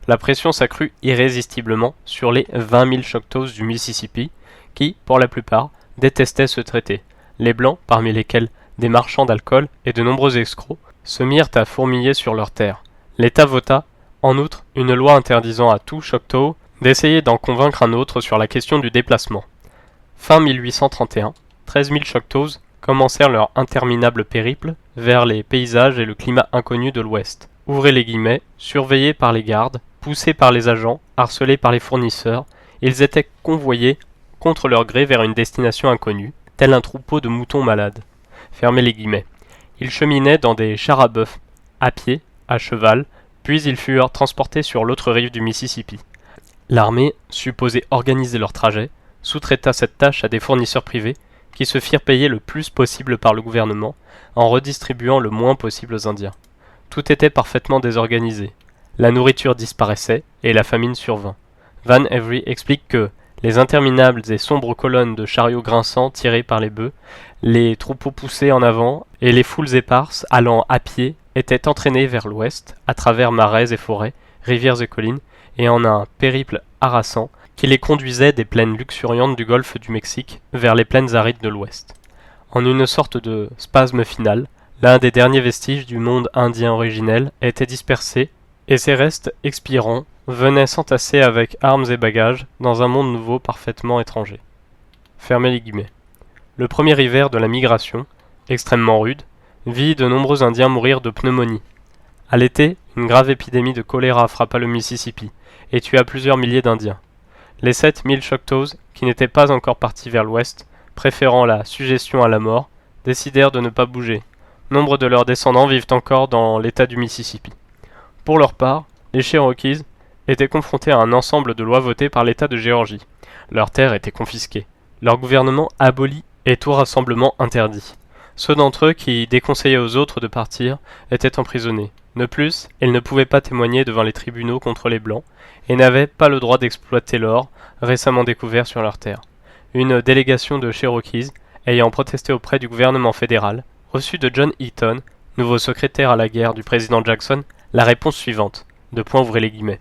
La pression s'accrut irrésistiblement sur les 20 000 Choctaws du Mississippi, qui, pour la plupart, détestaient ce traité. Les Blancs, parmi lesquels des marchands d'alcool et de nombreux escrocs, se mirent à fourmiller sur leurs terres. L'État vota, en outre, une loi interdisant à tout Choctaw d'essayer d'en convaincre un autre sur la question du déplacement. Fin 1831, 13 000 Choctaws commencèrent leur interminable périple vers les paysages et le climat inconnu de l'Ouest. Ouvrez les guillemets, surveillés par les gardes, poussés par les agents, harcelés par les fournisseurs, ils étaient convoyés contre leur gré vers une destination inconnue, tel un troupeau de moutons malades. Fermez les guillemets. Ils cheminaient dans des chars à bœuf, à pied, à cheval, puis ils furent transportés sur l'autre rive du Mississippi. L'armée, supposée organiser leur trajet, sous-traita cette tâche à des fournisseurs privés qui se firent payer le plus possible par le gouvernement en redistribuant le moins possible aux Indiens. Tout était parfaitement désorganisé. La nourriture disparaissait et la famine survint. Van Avery explique que les interminables et sombres colonnes de chariots grinçants tirés par les bœufs, les troupeaux poussés en avant et les foules éparses allant à pied étaient entraînées vers l'ouest, à travers marais et forêts, rivières et collines, et en un périple harassant qui les conduisait des plaines luxuriantes du golfe du Mexique vers les plaines arides de l'ouest. En une sorte de spasme final, l'un des derniers vestiges du monde indien originel était dispersé, et ses restes expirants venaient s'entasser avec armes et bagages dans un monde nouveau parfaitement étranger. Fermez les guillemets. Le premier hiver de la migration, extrêmement rude, vit de nombreux Indiens mourir de pneumonie. À l'été, une grave épidémie de choléra frappa le Mississippi et tua plusieurs milliers d'Indiens. Les 7 000 Choctaws, qui n'étaient pas encore partis vers l'ouest, préférant la suggestion à la mort, décidèrent de ne pas bouger. Nombre de leurs descendants vivent encore dans l'état du Mississippi. Pour leur part, les Cherokees étaient confrontés à un ensemble de lois votées par l'État de Géorgie. Leurs terres étaient confisquées. Leur gouvernement aboli et tout rassemblement interdit. Ceux d'entre eux qui déconseillaient aux autres de partir étaient emprisonnés. De plus, ils ne pouvaient pas témoigner devant les tribunaux contre les Blancs et n'avaient pas le droit d'exploiter l'or récemment découvert sur leurs terres. Une délégation de Cherokees, ayant protesté auprès du gouvernement fédéral, reçut de John Eaton, nouveau secrétaire à la guerre du président Jackson, la réponse suivante. Ouvrez les guillemets.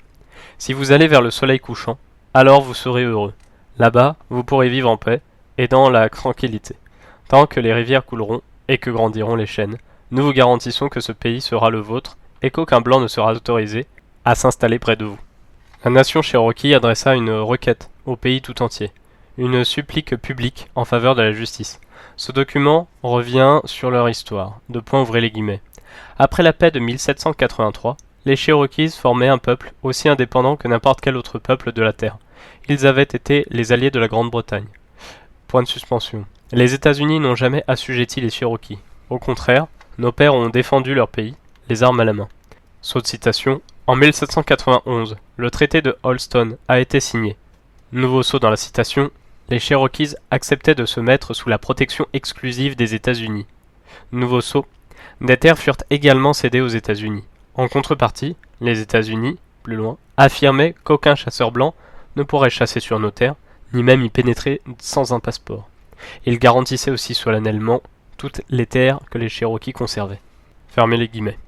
Si vous allez vers le soleil couchant, alors vous serez heureux. Là-bas, vous pourrez vivre en paix et dans la tranquillité. Tant que les rivières couleront et que grandiront les chênes, nous vous garantissons que ce pays sera le vôtre et qu'aucun blanc ne sera autorisé à s'installer près de vous. La nation Cherokee adressa une requête au pays tout entier, une supplique publique en faveur de la justice. Ce document revient sur leur histoire. Ouvrez les guillemets. Après la paix de 1783, les Cherokees formaient un peuple aussi indépendant que n'importe quel autre peuple de la Terre. Ils avaient été les alliés de la Grande-Bretagne. Point de suspension. Les États-Unis n'ont jamais assujetti les Cherokees. Au contraire, nos pères ont défendu leur pays, les armes à la main. Saut de citation. En 1791, le traité de Holston a été signé. Nouveau saut dans la citation. Les Cherokees acceptaient de se mettre sous la protection exclusive des États-Unis. Nouveau saut. Des terres furent également cédées aux États-Unis. En contrepartie, les États-Unis, plus loin, affirmaient qu'aucun chasseur blanc ne pourrait chasser sur nos terres, ni même y pénétrer sans un passeport. Ils garantissaient aussi solennellement toutes les terres que les Cherokees conservaient. Fermez les guillemets.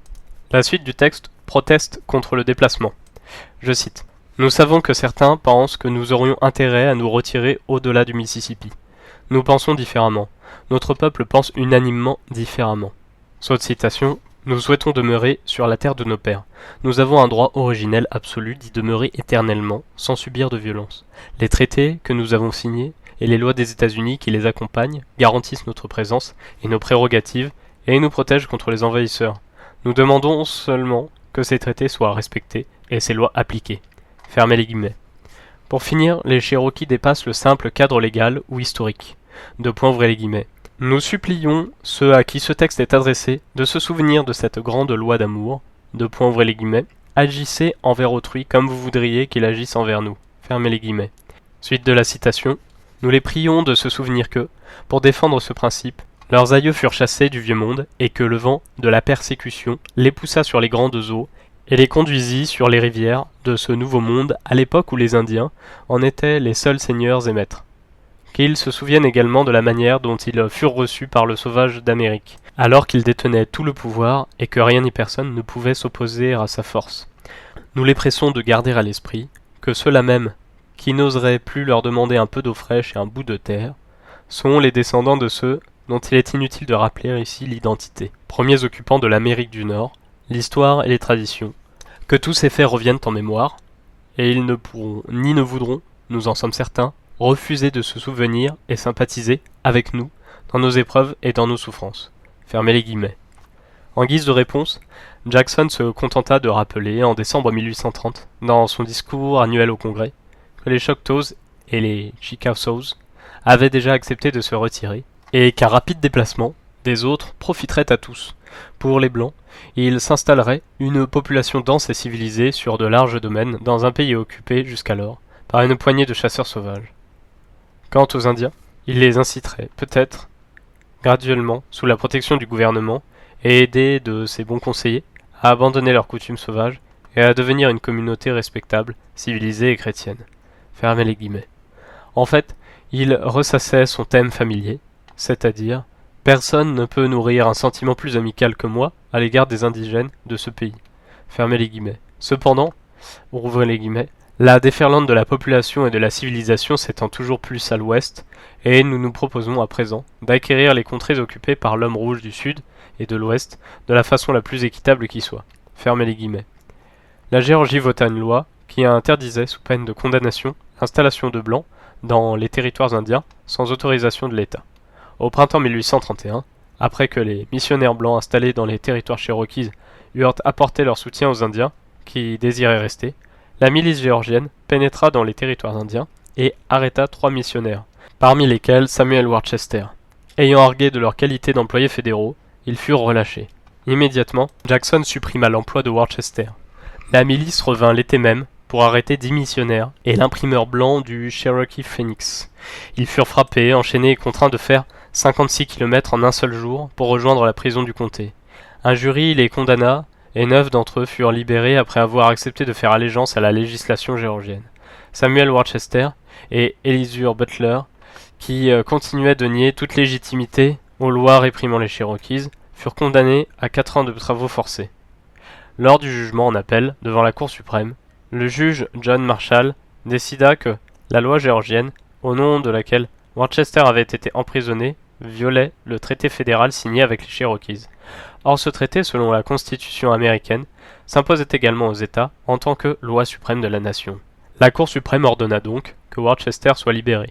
La suite du texte proteste contre le déplacement. Je cite. « Nous savons que certains pensent que nous aurions intérêt à nous retirer au-delà du Mississippi. Nous pensons différemment. Notre peuple pense unanimement différemment. » Saut de citation. Nous souhaitons demeurer sur la terre de nos pères. Nous avons un droit originel absolu d'y demeurer éternellement, sans subir de violence. Les traités que nous avons signés et les lois des États-Unis qui les accompagnent garantissent notre présence et nos prérogatives et nous protègent contre les envahisseurs. Nous demandons seulement que ces traités soient respectés et ces lois appliquées. Fermez les guillemets. Pour finir, les Cherokees dépassent le simple cadre légal ou historique. Ouvrez les guillemets. Nous supplions ceux à qui ce texte est adressé de se souvenir de cette grande loi d'amour, ouvrez les guillemets, agissez envers autrui comme vous voudriez qu'il agisse envers nous, fermez les guillemets. Suite de la citation, nous les prions de se souvenir que, pour défendre ce principe, leurs aïeux furent chassés du vieux monde et que le vent de la persécution les poussa sur les grandes eaux et les conduisit sur les rivières de ce nouveau monde à l'époque où les Indiens en étaient les seuls seigneurs et maîtres. Qu'ils se souviennent également de la manière dont ils furent reçus par le sauvage d'Amérique, alors qu'ils détenaient tout le pouvoir et que rien ni personne ne pouvait s'opposer à sa force. Nous les pressons de garder à l'esprit que ceux-là même qui n'oseraient plus leur demander un peu d'eau fraîche et un bout de terre sont les descendants de ceux dont il est inutile de rappeler ici l'identité. Premiers occupants de l'Amérique du Nord, l'histoire et les traditions. Que tous ces faits reviennent en mémoire, et ils ne pourront ni ne voudront, nous en sommes certains, refuser de se souvenir et sympathiser avec nous dans nos épreuves et dans nos souffrances. Fermez les guillemets. En guise de réponse, Jackson se contenta de rappeler en décembre 1830, dans son discours annuel au Congrès, que les Choctaws et les Chickasaws avaient déjà accepté de se retirer, et qu'un rapide déplacement des autres profiterait à tous. Pour les Blancs, il s'installerait une population dense et civilisée sur de larges domaines dans un pays occupé jusqu'alors par une poignée de chasseurs sauvages. Quant aux Indiens, il les inciterait, peut-être, graduellement, sous la protection du gouvernement, et aidés de ses bons conseillers, à abandonner leurs coutumes sauvages et à devenir une communauté respectable, civilisée et chrétienne. Fermez les guillemets. En fait, il ressassait son thème familier, c'est-à-dire « Personne ne peut nourrir un sentiment plus amical que moi à l'égard des indigènes de ce pays. » Fermez les guillemets. Cependant, ouvrez les guillemets, la déferlante de la population et de la civilisation s'étend toujours plus à l'ouest, et nous nous proposons à présent d'acquérir les contrées occupées par l'homme rouge du sud et de l'ouest de la façon la plus équitable qui soit. Fermez les guillemets. La Géorgie vota une loi qui interdisait, sous peine de condamnation, l'installation de blancs dans les territoires indiens sans autorisation de l'État. Au printemps 1831, après que les missionnaires blancs installés dans les territoires cherokees eurent apporté leur soutien aux Indiens qui désiraient rester, la milice géorgienne pénétra dans les territoires indiens et arrêta 3 missionnaires, parmi lesquels Samuel Worcester. Ayant argué de leur qualité d'employés fédéraux, ils furent relâchés. Immédiatement, Jackson supprima l'emploi de Worcester. La milice revint l'été même pour arrêter 10 missionnaires et l'imprimeur blanc du Cherokee Phoenix. Ils furent frappés, enchaînés et contraints de faire 56 km en un seul jour pour rejoindre la prison du comté. Un jury les condamna et 9 d'entre eux furent libérés après avoir accepté de faire allégeance à la législation géorgienne. Samuel Worcester et Elizur Butler, qui continuaient de nier toute légitimité aux lois réprimant les Cherokees, furent condamnés à 4 ans de travaux forcés. Lors du jugement en appel devant la Cour suprême, le juge John Marshall décida que la loi géorgienne, au nom de laquelle Worcester avait été emprisonné, violait le traité fédéral signé avec les Cherokees. Or ce traité, selon la Constitution américaine, s'imposait également aux États en tant que loi suprême de la nation. La Cour suprême ordonna donc que Worcester soit libéré.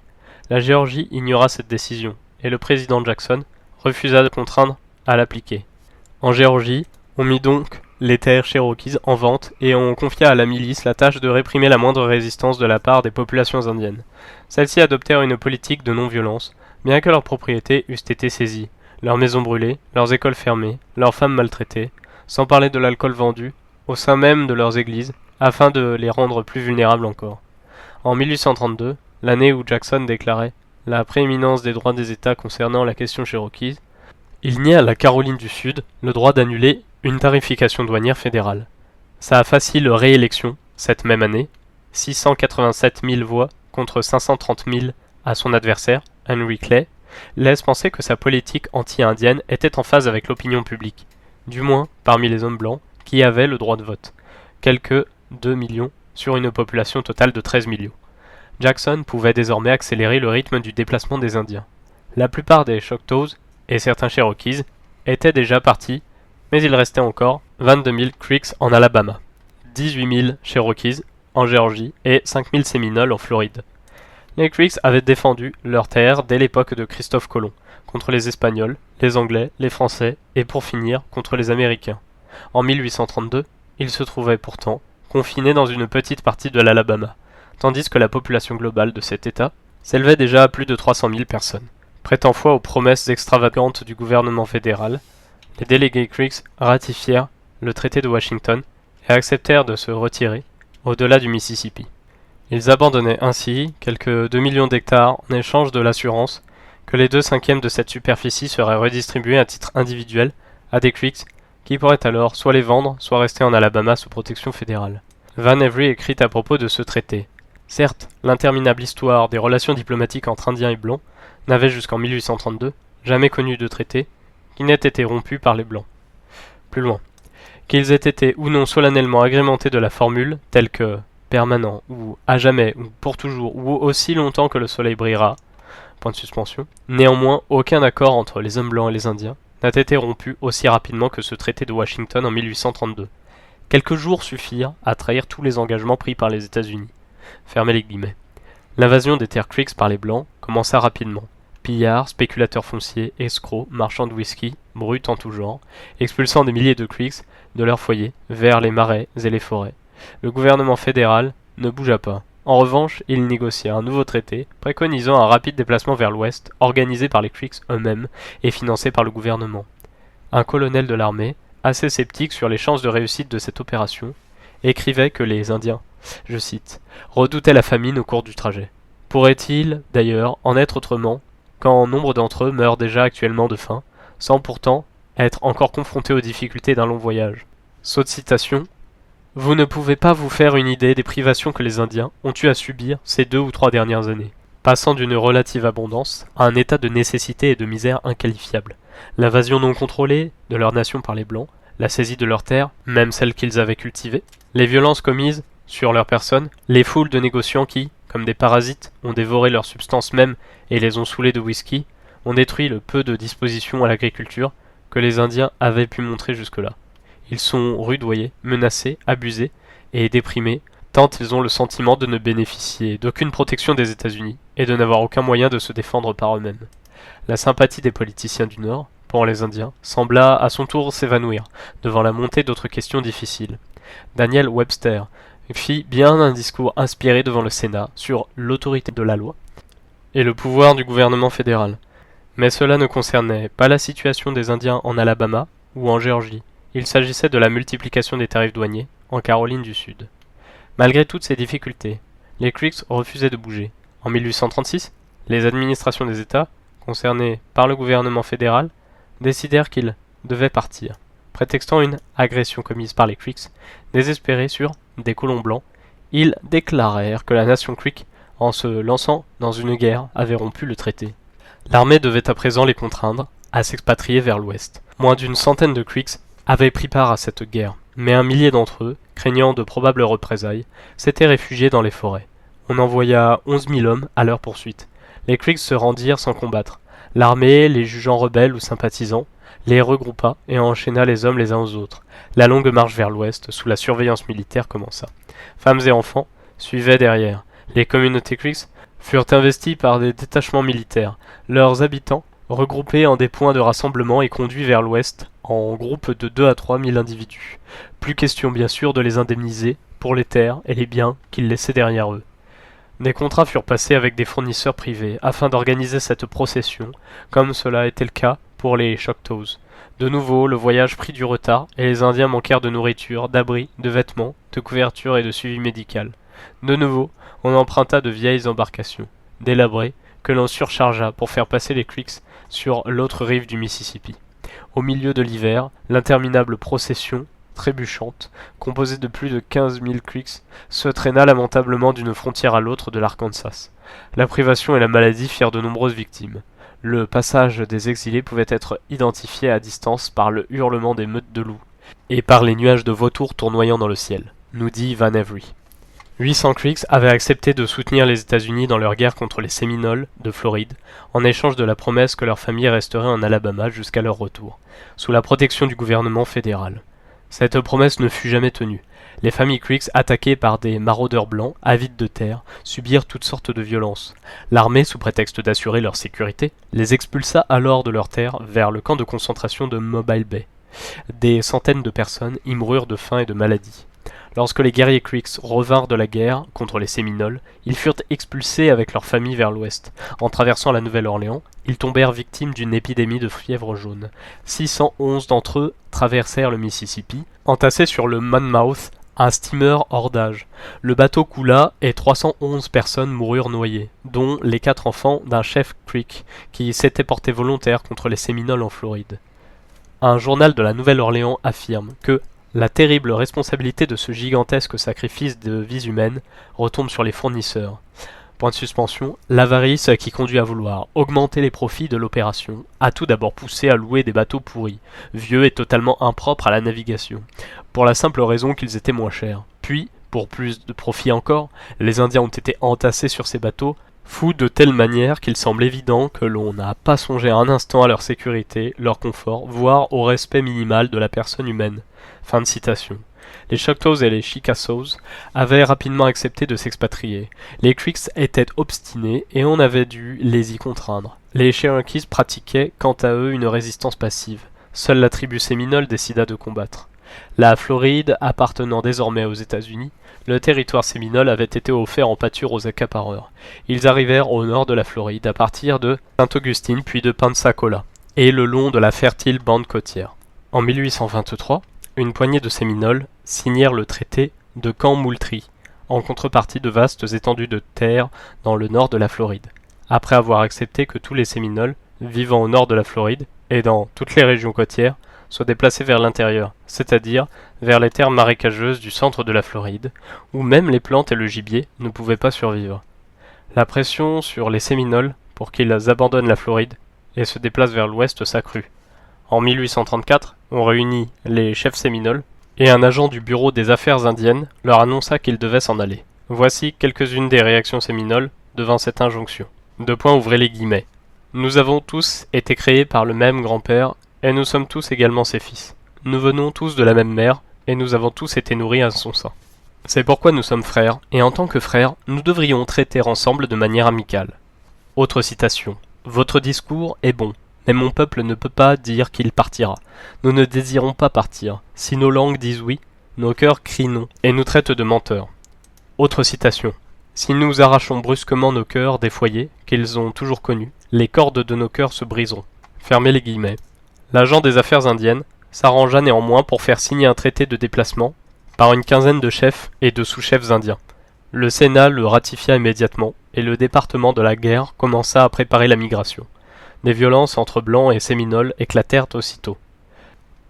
La Géorgie ignora cette décision, et le président Jackson refusa de contraindre à l'appliquer. En Géorgie, on mit donc les terres Cherokees en vente et on confia à la milice la tâche de réprimer la moindre résistance de la part des populations indiennes. Celles-ci adoptèrent une politique de non-violence, bien que leurs propriétés eussent été saisies, leurs maisons brûlées, leurs écoles fermées, leurs femmes maltraitées, sans parler de l'alcool vendu, au sein même de leurs églises, afin de les rendre plus vulnérables encore. En 1832, l'année où Jackson déclarait la prééminence des droits des États concernant la question Cherokee, il nie à la Caroline du Sud le droit d'annuler une tarification douanière fédérale. Sa facile réélection, cette même année, 687 000 voix contre 530 000 à son adversaire, Henry Clay, laisse penser que sa politique anti-indienne était en phase avec l'opinion publique, du moins parmi les hommes blancs qui avaient le droit de vote, quelques 2 millions sur une population totale de 13 millions. Jackson pouvait désormais accélérer le rythme du déplacement des Indiens. La plupart des Choctaws et certains Cherokees étaient déjà partis, mais il restait encore 22 000 Creeks en Alabama, 18 000 Cherokees en Géorgie et 5 000 Séminoles en Floride. Les Creeks avaient défendu leurs terres dès l'époque de Christophe Colomb, contre les Espagnols, les Anglais, les Français et pour finir contre les Américains. En 1832, ils se trouvaient pourtant confinés dans une petite partie de l'Alabama, tandis que la population globale de cet État s'élevait déjà à plus de 300 000 personnes. Prêtant foi aux promesses extravagantes du gouvernement fédéral, les délégués Creeks ratifièrent le traité de Washington et acceptèrent de se retirer au-delà du Mississippi. Ils abandonnaient ainsi quelques 2 millions d'hectares en échange de l'assurance que les 2/5 de cette superficie seraient redistribués à titre individuel à des Creeks qui pourraient alors soit les vendre, soit rester en Alabama sous protection fédérale. Van Avery écrit à propos de ce traité. Certes, l'interminable histoire des relations diplomatiques entre Indiens et Blancs n'avait jusqu'en 1832 jamais connu de traité qui n'ait été rompu par les Blancs. Plus loin, qu'ils aient été ou non solennellement agrémentés de la formule, telle que permanent, ou à jamais, ou pour toujours, ou aussi longtemps que le soleil brillera, point de suspension. Néanmoins, aucun accord entre les hommes blancs et les Indiens n'a été rompu aussi rapidement que ce traité de Washington en 1832. Quelques jours suffirent à trahir tous les engagements pris par les États-Unis. Fermez les guillemets. L'invasion des terres Creeks par les Blancs commença rapidement. Pillards, spéculateurs fonciers, escrocs, marchands de whisky, brutes en tout genre, expulsant des milliers de Creeks de leurs foyers vers les marais et les forêts. Le gouvernement fédéral ne bougea pas. En revanche, il négocia un nouveau traité préconisant un rapide déplacement vers l'ouest, organisé par les Creeks eux-mêmes et financé par le gouvernement. Un colonel de l'armée, assez sceptique sur les chances de réussite de cette opération, écrivait que les Indiens, je cite, redoutaient la famine au cours du trajet. Pourrait-il, d'ailleurs, en être autrement, quand nombre d'entre eux meurent déjà actuellement de faim, sans pourtant être encore confrontés aux difficultés d'un long voyage. Saute citation. Vous ne pouvez pas vous faire une idée des privations que les Indiens ont eu à subir ces 2 ou 3 dernières années, passant d'une relative abondance à un état de nécessité et de misère inqualifiable. L'invasion non contrôlée de leur nation par les Blancs, la saisie de leurs terres, même celles qu'ils avaient cultivées, les violences commises sur leurs personnes, les foules de négociants qui, comme des parasites, ont dévoré leurs substances même et les ont saoulés de whisky, ont détruit le peu de disposition à l'agriculture que les Indiens avaient pu montrer jusque-là. Ils sont rudoyés, menacés, abusés et déprimés, tant ils ont le sentiment de ne bénéficier d'aucune protection des États-Unis et de n'avoir aucun moyen de se défendre par eux-mêmes. La sympathie des politiciens du Nord, pour les Indiens, sembla à son tour s'évanouir devant la montée d'autres questions difficiles. Daniel Webster fit bien un discours inspiré devant le Sénat sur l'autorité de la loi et le pouvoir du gouvernement fédéral. Mais cela ne concernait pas la situation des Indiens en Alabama ou en Géorgie. Il s'agissait de la multiplication des tarifs douaniers en Caroline du Sud. Malgré toutes ces difficultés, les Creeks refusaient de bouger. En 1836, les administrations des États, concernées par le gouvernement fédéral, décidèrent qu'ils devaient partir, prétextant une agression commise par les Creeks, désespérés sur des colons blancs. Ils déclarèrent que la nation Creek, en se lançant dans une guerre, avait rompu le traité. L'armée devait à présent les contraindre à s'expatrier vers l'ouest. Moins d'une centaine de Creeks avaient pris part à cette guerre, mais un millier d'entre eux, craignant de probables représailles, s'étaient réfugiés dans les forêts. On envoya 11 000 hommes à leur poursuite. Les Creeks se rendirent sans combattre. L'armée, les jugeant rebelles ou sympathisants, les regroupa et enchaîna les hommes les uns aux autres. La longue marche vers l'ouest, sous la surveillance militaire, commença. Femmes et enfants suivaient derrière. Les communautés Creeks furent investies par des détachements militaires. Leurs habitants, regroupés en des points de rassemblement et conduits vers l'ouest, en groupes de 2 à 3 000 individus. Plus question bien sûr de les indemniser pour les terres et les biens qu'ils laissaient derrière eux. Des contrats furent passés avec des fournisseurs privés afin d'organiser cette procession, comme cela était le cas pour les Choctaws. De nouveau, le voyage prit du retard et les Indiens manquèrent de nourriture, d'abris, de vêtements, de couverture et de suivi médical. De nouveau, on emprunta de vieilles embarcations, délabrées, que l'on surchargea pour faire passer les Creeks sur l'autre rive du Mississippi. Au milieu de l'hiver, l'interminable procession, trébuchante, composée de plus de 15 000 Creeks, se traîna lamentablement d'une frontière à l'autre de l'Arkansas. La privation et la maladie firent de nombreuses victimes. Le passage des exilés pouvait être identifié à distance par le hurlement des meutes de loups et par les nuages de vautours tournoyant dans le ciel, nous dit Van Avery. 800 Creeks avaient accepté de soutenir les États-Unis dans leur guerre contre les Séminoles de Floride, en échange de la promesse que leur famille resterait en Alabama jusqu'à leur retour, sous la protection du gouvernement fédéral. Cette promesse ne fut jamais tenue. Les familles Creeks, attaquées par des maraudeurs blancs, avides de terre, subirent toutes sortes de violences. L'armée, sous prétexte d'assurer leur sécurité, les expulsa alors de leurs terres vers le camp de concentration de Mobile Bay. Des centaines de personnes y moururent de faim et de maladie. Lorsque les guerriers Creeks revinrent de la guerre contre les Séminoles, ils furent expulsés avec leurs familles vers l'ouest. En traversant la Nouvelle-Orléans, ils tombèrent victimes d'une épidémie de fièvre jaune. 611 d'entre eux traversèrent le Mississippi, entassés sur le Monmouth, un steamer hors d'âge. Le bateau coula et 311 personnes moururent noyées, dont les 4 enfants d'un chef Creek qui s'était porté volontaire contre les Séminoles en Floride. Un journal de la Nouvelle-Orléans affirme que la terrible responsabilité de ce gigantesque sacrifice de vies humaines retombe sur les fournisseurs. Point de suspension, l'avarice qui conduit à vouloir augmenter les profits de l'opération a tout d'abord poussé à louer des bateaux pourris, vieux et totalement impropres à la navigation, pour la simple raison qu'ils étaient moins chers. Puis, pour plus de profit encore, les Indiens ont été entassés sur ces bateaux, fous de telle manière qu'il semble évident que l'on n'a pas songé un instant à leur sécurité, leur confort, voire au respect minimal de la personne humaine. Fin de citation. Les Choctaws et les Chickasaws avaient rapidement accepté de s'expatrier. Les Creeks étaient obstinés et on avait dû les y contraindre. Les Cherokees pratiquaient, quant à eux, une résistance passive. Seule la tribu séminole décida de combattre. La Floride appartenant désormais aux États-Unis, le territoire séminole avait été offert en pâture aux accapareurs. Ils arrivèrent au nord de la Floride à partir de Saint-Augustine puis de Pensacola, et le long de la fertile bande côtière. En 1823, une poignée de Séminoles signèrent le traité de Camp Moultrie, en contrepartie de vastes étendues de terre dans le nord de la Floride, après avoir accepté que tous les Séminoles, vivant au nord de la Floride et dans toutes les régions côtières, soient déplacés vers l'intérieur, c'est-à-dire vers les terres marécageuses du centre de la Floride, où même les plantes et le gibier ne pouvaient pas survivre. La pression sur les Séminoles pour qu'ils abandonnent la Floride et se déplacent vers l'ouest s'accrut. En 1834, on réunit les chefs séminoles et un agent du Bureau des Affaires indiennes leur annonça qu'ils devaient s'en aller. Voici quelques-unes des réactions séminoles devant cette injonction. Ouvrez les guillemets. Nous avons tous été créés par le même grand-père et nous sommes tous également ses fils. Nous venons tous de la même mère et nous avons tous été nourris à son sein. C'est pourquoi nous sommes frères et en tant que frères, nous devrions traiter ensemble de manière amicale. Autre citation. Votre discours est bon. Mais mon peuple ne peut pas dire qu'il partira. Nous ne désirons pas partir. Si nos langues disent oui, nos cœurs crient non, et nous traitent de menteurs. Autre citation. Si nous arrachons brusquement nos cœurs des foyers qu'ils ont toujours connus, les cordes de nos cœurs se briseront. Fermez les guillemets. L'agent des affaires indiennes s'arrangea néanmoins pour faire signer un traité de déplacement par une quinzaine de chefs et de sous-chefs indiens. Le Sénat le ratifia immédiatement, et le département de la guerre commença à préparer la migration. Des violences entre Blancs et Séminoles éclatèrent aussitôt.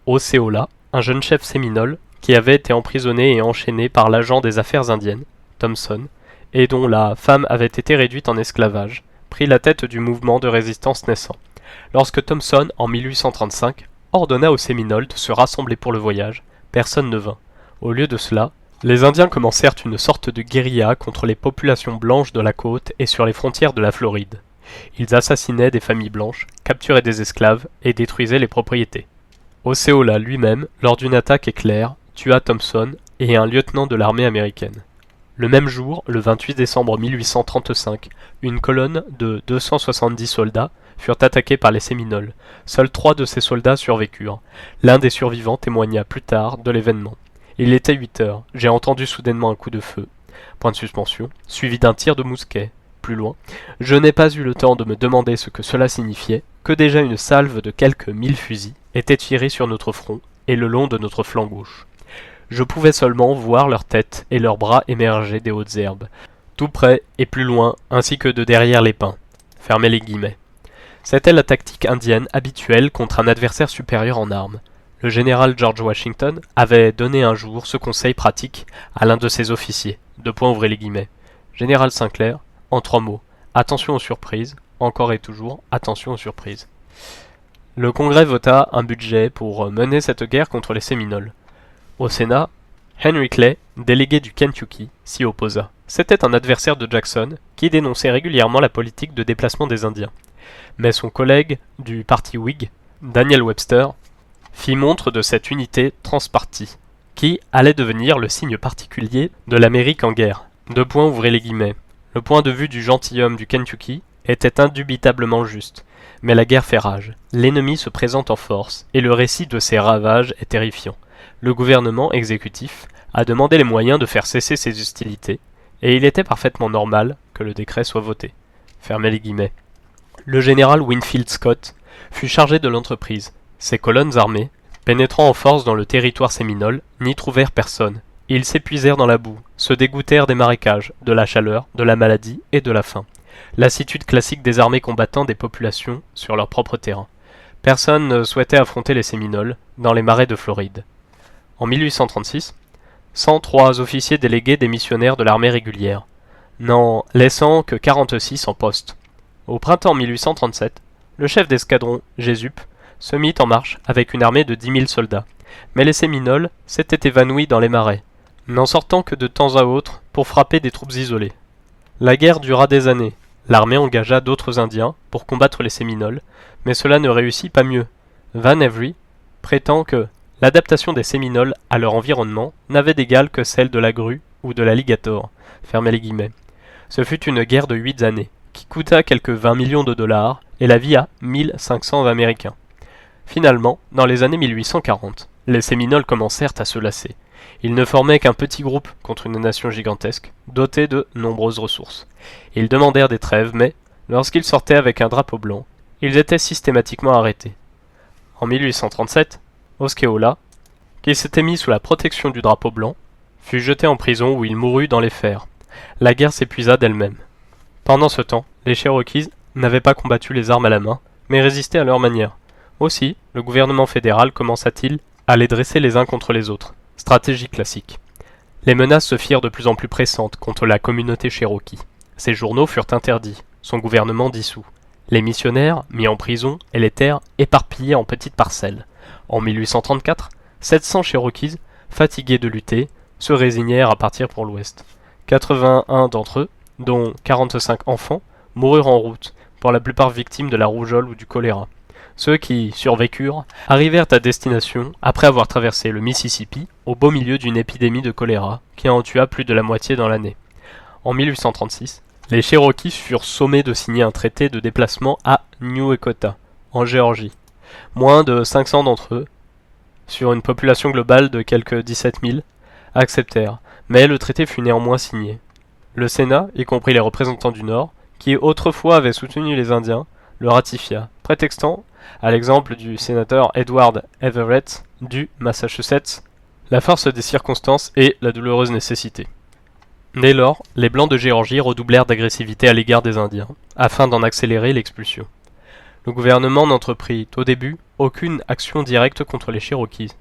Osceola, un jeune chef séminole, qui avait été emprisonné et enchaîné par l'agent des affaires indiennes, Thompson, et dont la femme avait été réduite en esclavage, prit la tête du mouvement de résistance naissant. Lorsque Thompson, en 1835, ordonna aux Séminoles de se rassembler pour le voyage, personne ne vint. Au lieu de cela, les Indiens commencèrent une sorte de guérilla contre les populations blanches de la côte et sur les frontières de la Floride. Ils assassinaient des familles blanches, capturaient des esclaves et détruisaient les propriétés. Osceola lui-même, lors d'une attaque éclair, tua Thompson et un lieutenant de l'armée américaine. Le même jour, le 28 décembre 1835, une colonne de 270 soldats furent attaqués par les Séminoles. Seuls 3 de ces soldats survécurent. L'un des survivants témoigna plus tard de l'événement. Il était 8 heures. J'ai entendu soudainement un coup de feu. Point de suspension. Suivi d'un tir de mousquet. Plus loin. Je n'ai pas eu le temps de me demander ce que cela signifiait, que déjà une salve de quelques 1000 fusils était tirée sur notre front et le long de notre flanc gauche. Je pouvais seulement voir leurs têtes et leurs bras émerger des hautes herbes, tout près et plus loin, ainsi que de derrière les pins. Fermez les guillemets. C'était la tactique indienne habituelle contre un adversaire supérieur en armes. Le général George Washington avait donné un jour ce conseil pratique à l'un de ses officiers. Ouvrez les guillemets. Général Sinclair, en 3 mots, attention aux surprises, encore et toujours, attention aux surprises. Le Congrès vota un budget pour mener cette guerre contre les Séminoles. Au Sénat, Henry Clay, délégué du Kentucky, s'y opposa. C'était un adversaire de Jackson qui dénonçait régulièrement la politique de déplacement des Indiens. Mais son collègue du parti Whig, Daniel Webster, fit montre de cette unité transpartie, qui allait devenir le signe particulier de l'Amérique en guerre. Ouvrez les guillemets. Le point de vue du gentilhomme du Kentucky était indubitablement juste, mais la guerre fait rage. L'ennemi se présente en force, et le récit de ses ravages est terrifiant. Le gouvernement exécutif, a demandé les moyens de faire cesser ces hostilités, et il était parfaitement normal que le décret soit voté. Fermez les guillemets. Le général Winfield Scott fut chargé de l'entreprise. Ses colonnes armées, pénétrant en force dans le territoire séminole, n'y trouvèrent personne. Ils s'épuisèrent dans la boue, se dégoûtèrent des marécages, de la chaleur, de la maladie et de la faim. Lassitude classique des armées combattant des populations sur leur propre terrain. Personne ne souhaitait affronter les Séminoles dans les marais de Floride. En 1836, 103 officiers délégués démissionnèrent de l'armée régulière, n'en laissant que 46 en poste. Au printemps 1837, le chef d'escadron, Jesup, se mit en marche avec une armée de 10 000 soldats, mais les Séminoles s'étaient évanouis dans les marais, n'en sortant que de temps à autre pour frapper des troupes isolées. La guerre dura des années. L'armée engagea d'autres Indiens pour combattre les Séminoles, mais cela ne réussit pas mieux. Van Avery prétend que l'adaptation des Séminoles à leur environnement n'avait d'égal que celle de la grue ou de l'alligator. Fermez les guillemets. Ce fut une guerre de 8 années, qui coûta quelques 20 millions de dollars et la vie à 1500 Américains. Finalement, dans les années 1840, les Séminoles commencèrent à se lasser. Ils ne formaient qu'un petit groupe contre une nation gigantesque, dotée de nombreuses ressources. Ils demandèrent des trêves, mais, lorsqu'ils sortaient avec un drapeau blanc, ils étaient systématiquement arrêtés. En 1837, Osceola, qui s'était mis sous la protection du drapeau blanc, fut jeté en prison où il mourut dans les fers. La guerre s'épuisa d'elle-même. Pendant ce temps, les Cherokees n'avaient pas combattu les armes à la main, mais résistaient à leur manière. Aussi, le gouvernement fédéral commença-t-il à les dresser les uns contre les autres. Stratégie classique. Les menaces se firent de plus en plus pressantes contre la communauté Cherokee. Ses journaux furent interdits, son gouvernement dissous. Les missionnaires mis en prison et les terres éparpillées en petites parcelles. En 1834, 700 Cherokees, fatigués de lutter, se résignèrent à partir pour l'ouest. 81 d'entre eux, dont 45 enfants, moururent en route, pour la plupart victimes de la rougeole ou du choléra. Ceux qui survécurent arrivèrent à destination après avoir traversé le Mississippi au beau milieu d'une épidémie de choléra qui en tua plus de la moitié dans l'année. En 1836, les Cherokees furent sommés de signer un traité de déplacement à New Echota, en Géorgie. Moins de 500 d'entre eux, sur une population globale de quelques 17 000, acceptèrent, mais le traité fut néanmoins signé. Le Sénat, y compris les représentants du Nord, qui autrefois avaient soutenu les Indiens, le ratifia, prétextant, à l'exemple du sénateur Edward Everett du Massachusetts, la force des circonstances et la douloureuse nécessité. Dès lors, les Blancs de Géorgie redoublèrent d'agressivité à l'égard des Indiens, afin d'en accélérer l'expulsion. Le gouvernement n'entreprit, au début, aucune action directe contre les Cherokees.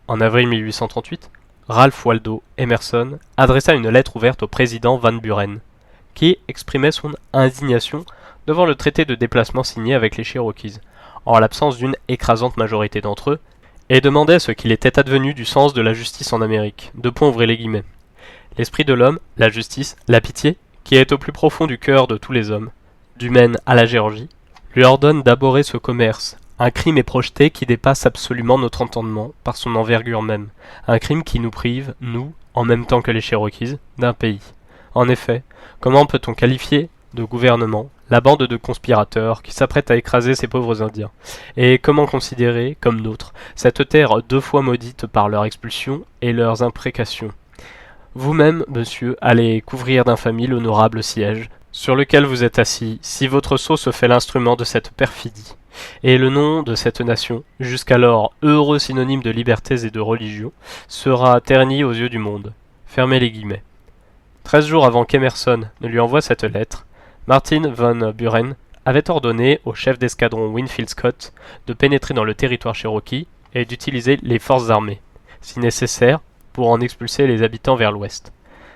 En avril 1838, Ralph Waldo Emerson adressa une lettre ouverte au président Van Buren, qui exprimait son indignation devant le traité de déplacement signé avec les Cherokees, en l'absence d'une écrasante majorité d'entre eux, et demandait ce qu'il était advenu du sens de la justice en Amérique. Ouvrez les guillemets. L'esprit de l'homme, la justice, la pitié, qui est au plus profond du cœur de tous les hommes, du Maine à la Géorgie, lui ordonne d'aborer ce commerce. Un crime est projeté qui dépasse absolument notre entendement par son envergure même. Un crime qui nous prive, nous, en même temps que les Cherokees, d'un pays. En effet, comment peut-on qualifier de gouvernement la bande de conspirateurs qui s'apprête à écraser ces pauvres Indiens? Et comment considérer, comme nôtre, cette terre 2 fois maudite par leur expulsion et leurs imprécations? Vous-même, monsieur, allez couvrir d'infamie l'honorable siège sur lequel vous êtes assis, si votre sceau se fait l'instrument de cette perfidie. Et le nom de cette nation, jusqu'alors heureux synonyme de libertés et de religion, sera terni aux yeux du monde. Fermez les guillemets. 13 jours avant qu'Emerson ne lui envoie cette lettre, Martin Van Buren avait ordonné au chef d'escadron Winfield Scott de pénétrer dans le territoire Cherokee et d'utiliser les forces armées, si nécessaire, pour en expulser les habitants vers l'ouest.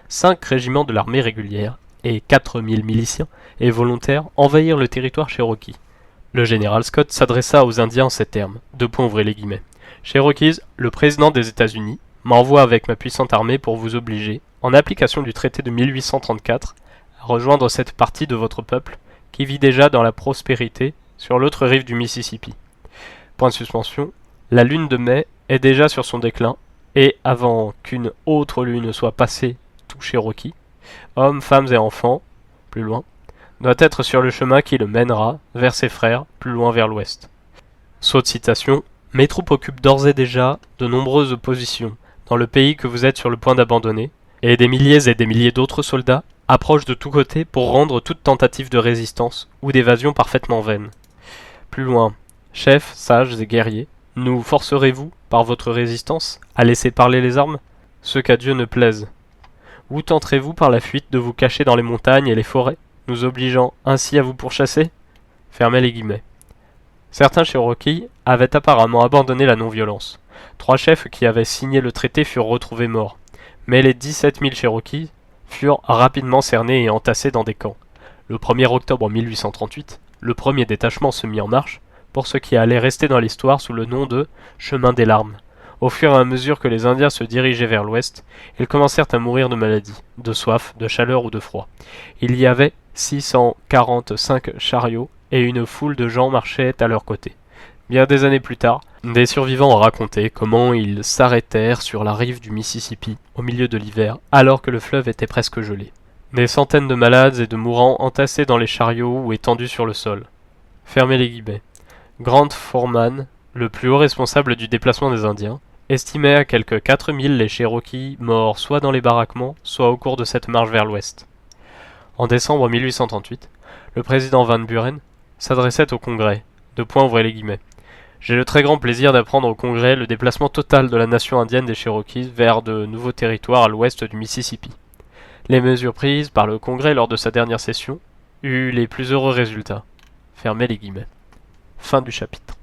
5 régiments de l'armée régulière et 4000 miliciens et volontaires envahirent le territoire Cherokee. Le général Scott s'adressa aux Indiens en ces termes, ouvrez les guillemets. Cherokees, le président des États-Unis m'envoie avec ma puissante armée pour vous obliger, en application du traité de 1834, à rejoindre cette partie de votre peuple qui vit déjà dans la prospérité sur l'autre rive du Mississippi. Point de suspension, la lune de mai est déjà sur son déclin, et avant qu'une autre lune soit passée tout Cherokee, hommes, femmes et enfants, plus loin, doit être sur le chemin qui le mènera vers ses frères, plus loin vers l'ouest. Saute citation. Mes troupes occupent d'ores et déjà de nombreuses positions, dans le pays que vous êtes sur le point d'abandonner, et des milliers d'autres soldats approchent de tous côtés pour rendre toute tentative de résistance ou d'évasion parfaitement vaine. Plus loin, chefs, sages et guerriers, nous forcerez-vous, par votre résistance, à laisser parler les armes, ce qu'à Dieu ne plaise? Ou tenterez-vous par la fuite de vous cacher dans les montagnes et les forêts, nous obligeant ainsi à vous pourchasser? Fermez les guillemets. Certains Cherokees avaient apparemment abandonné la non-violence. 3 chefs qui avaient signé le traité furent retrouvés morts, mais les 17 000 Cherokees furent rapidement cernés et entassés dans des camps. Le 1er octobre 1838, le premier détachement se mit en marche, pour ce qui allait rester dans l'histoire sous le nom de « Chemin des larmes ». Au fur et à mesure que les Indiens se dirigeaient vers l'ouest, ils commencèrent à mourir de maladie, de soif, de chaleur ou de froid. Il y avait 645 chariots et une foule de gens marchaient à leur côté. Bien des années plus tard, des survivants ont raconté comment ils s'arrêtèrent sur la rive du Mississippi au milieu de l'hiver, alors que le fleuve était presque gelé. Des centaines de malades et de mourants entassés dans les chariots ou étendus sur le sol. Fermez les guillemets. Grant Foreman, le plus haut responsable du déplacement des Indiens, estimait à quelque 4000 les Cherokees morts soit dans les baraquements, soit au cours de cette marche vers l'ouest. En décembre 1838, le président Van Buren s'adressait au Congrès. Ouvrez les guillemets. J'ai le très grand plaisir d'apprendre au Congrès le déplacement total de la nation indienne des Cherokees vers de nouveaux territoires à l'ouest du Mississippi. Les mesures prises par le Congrès lors de sa dernière session eurent les plus heureux résultats. Fermez les guillemets. Fin du chapitre.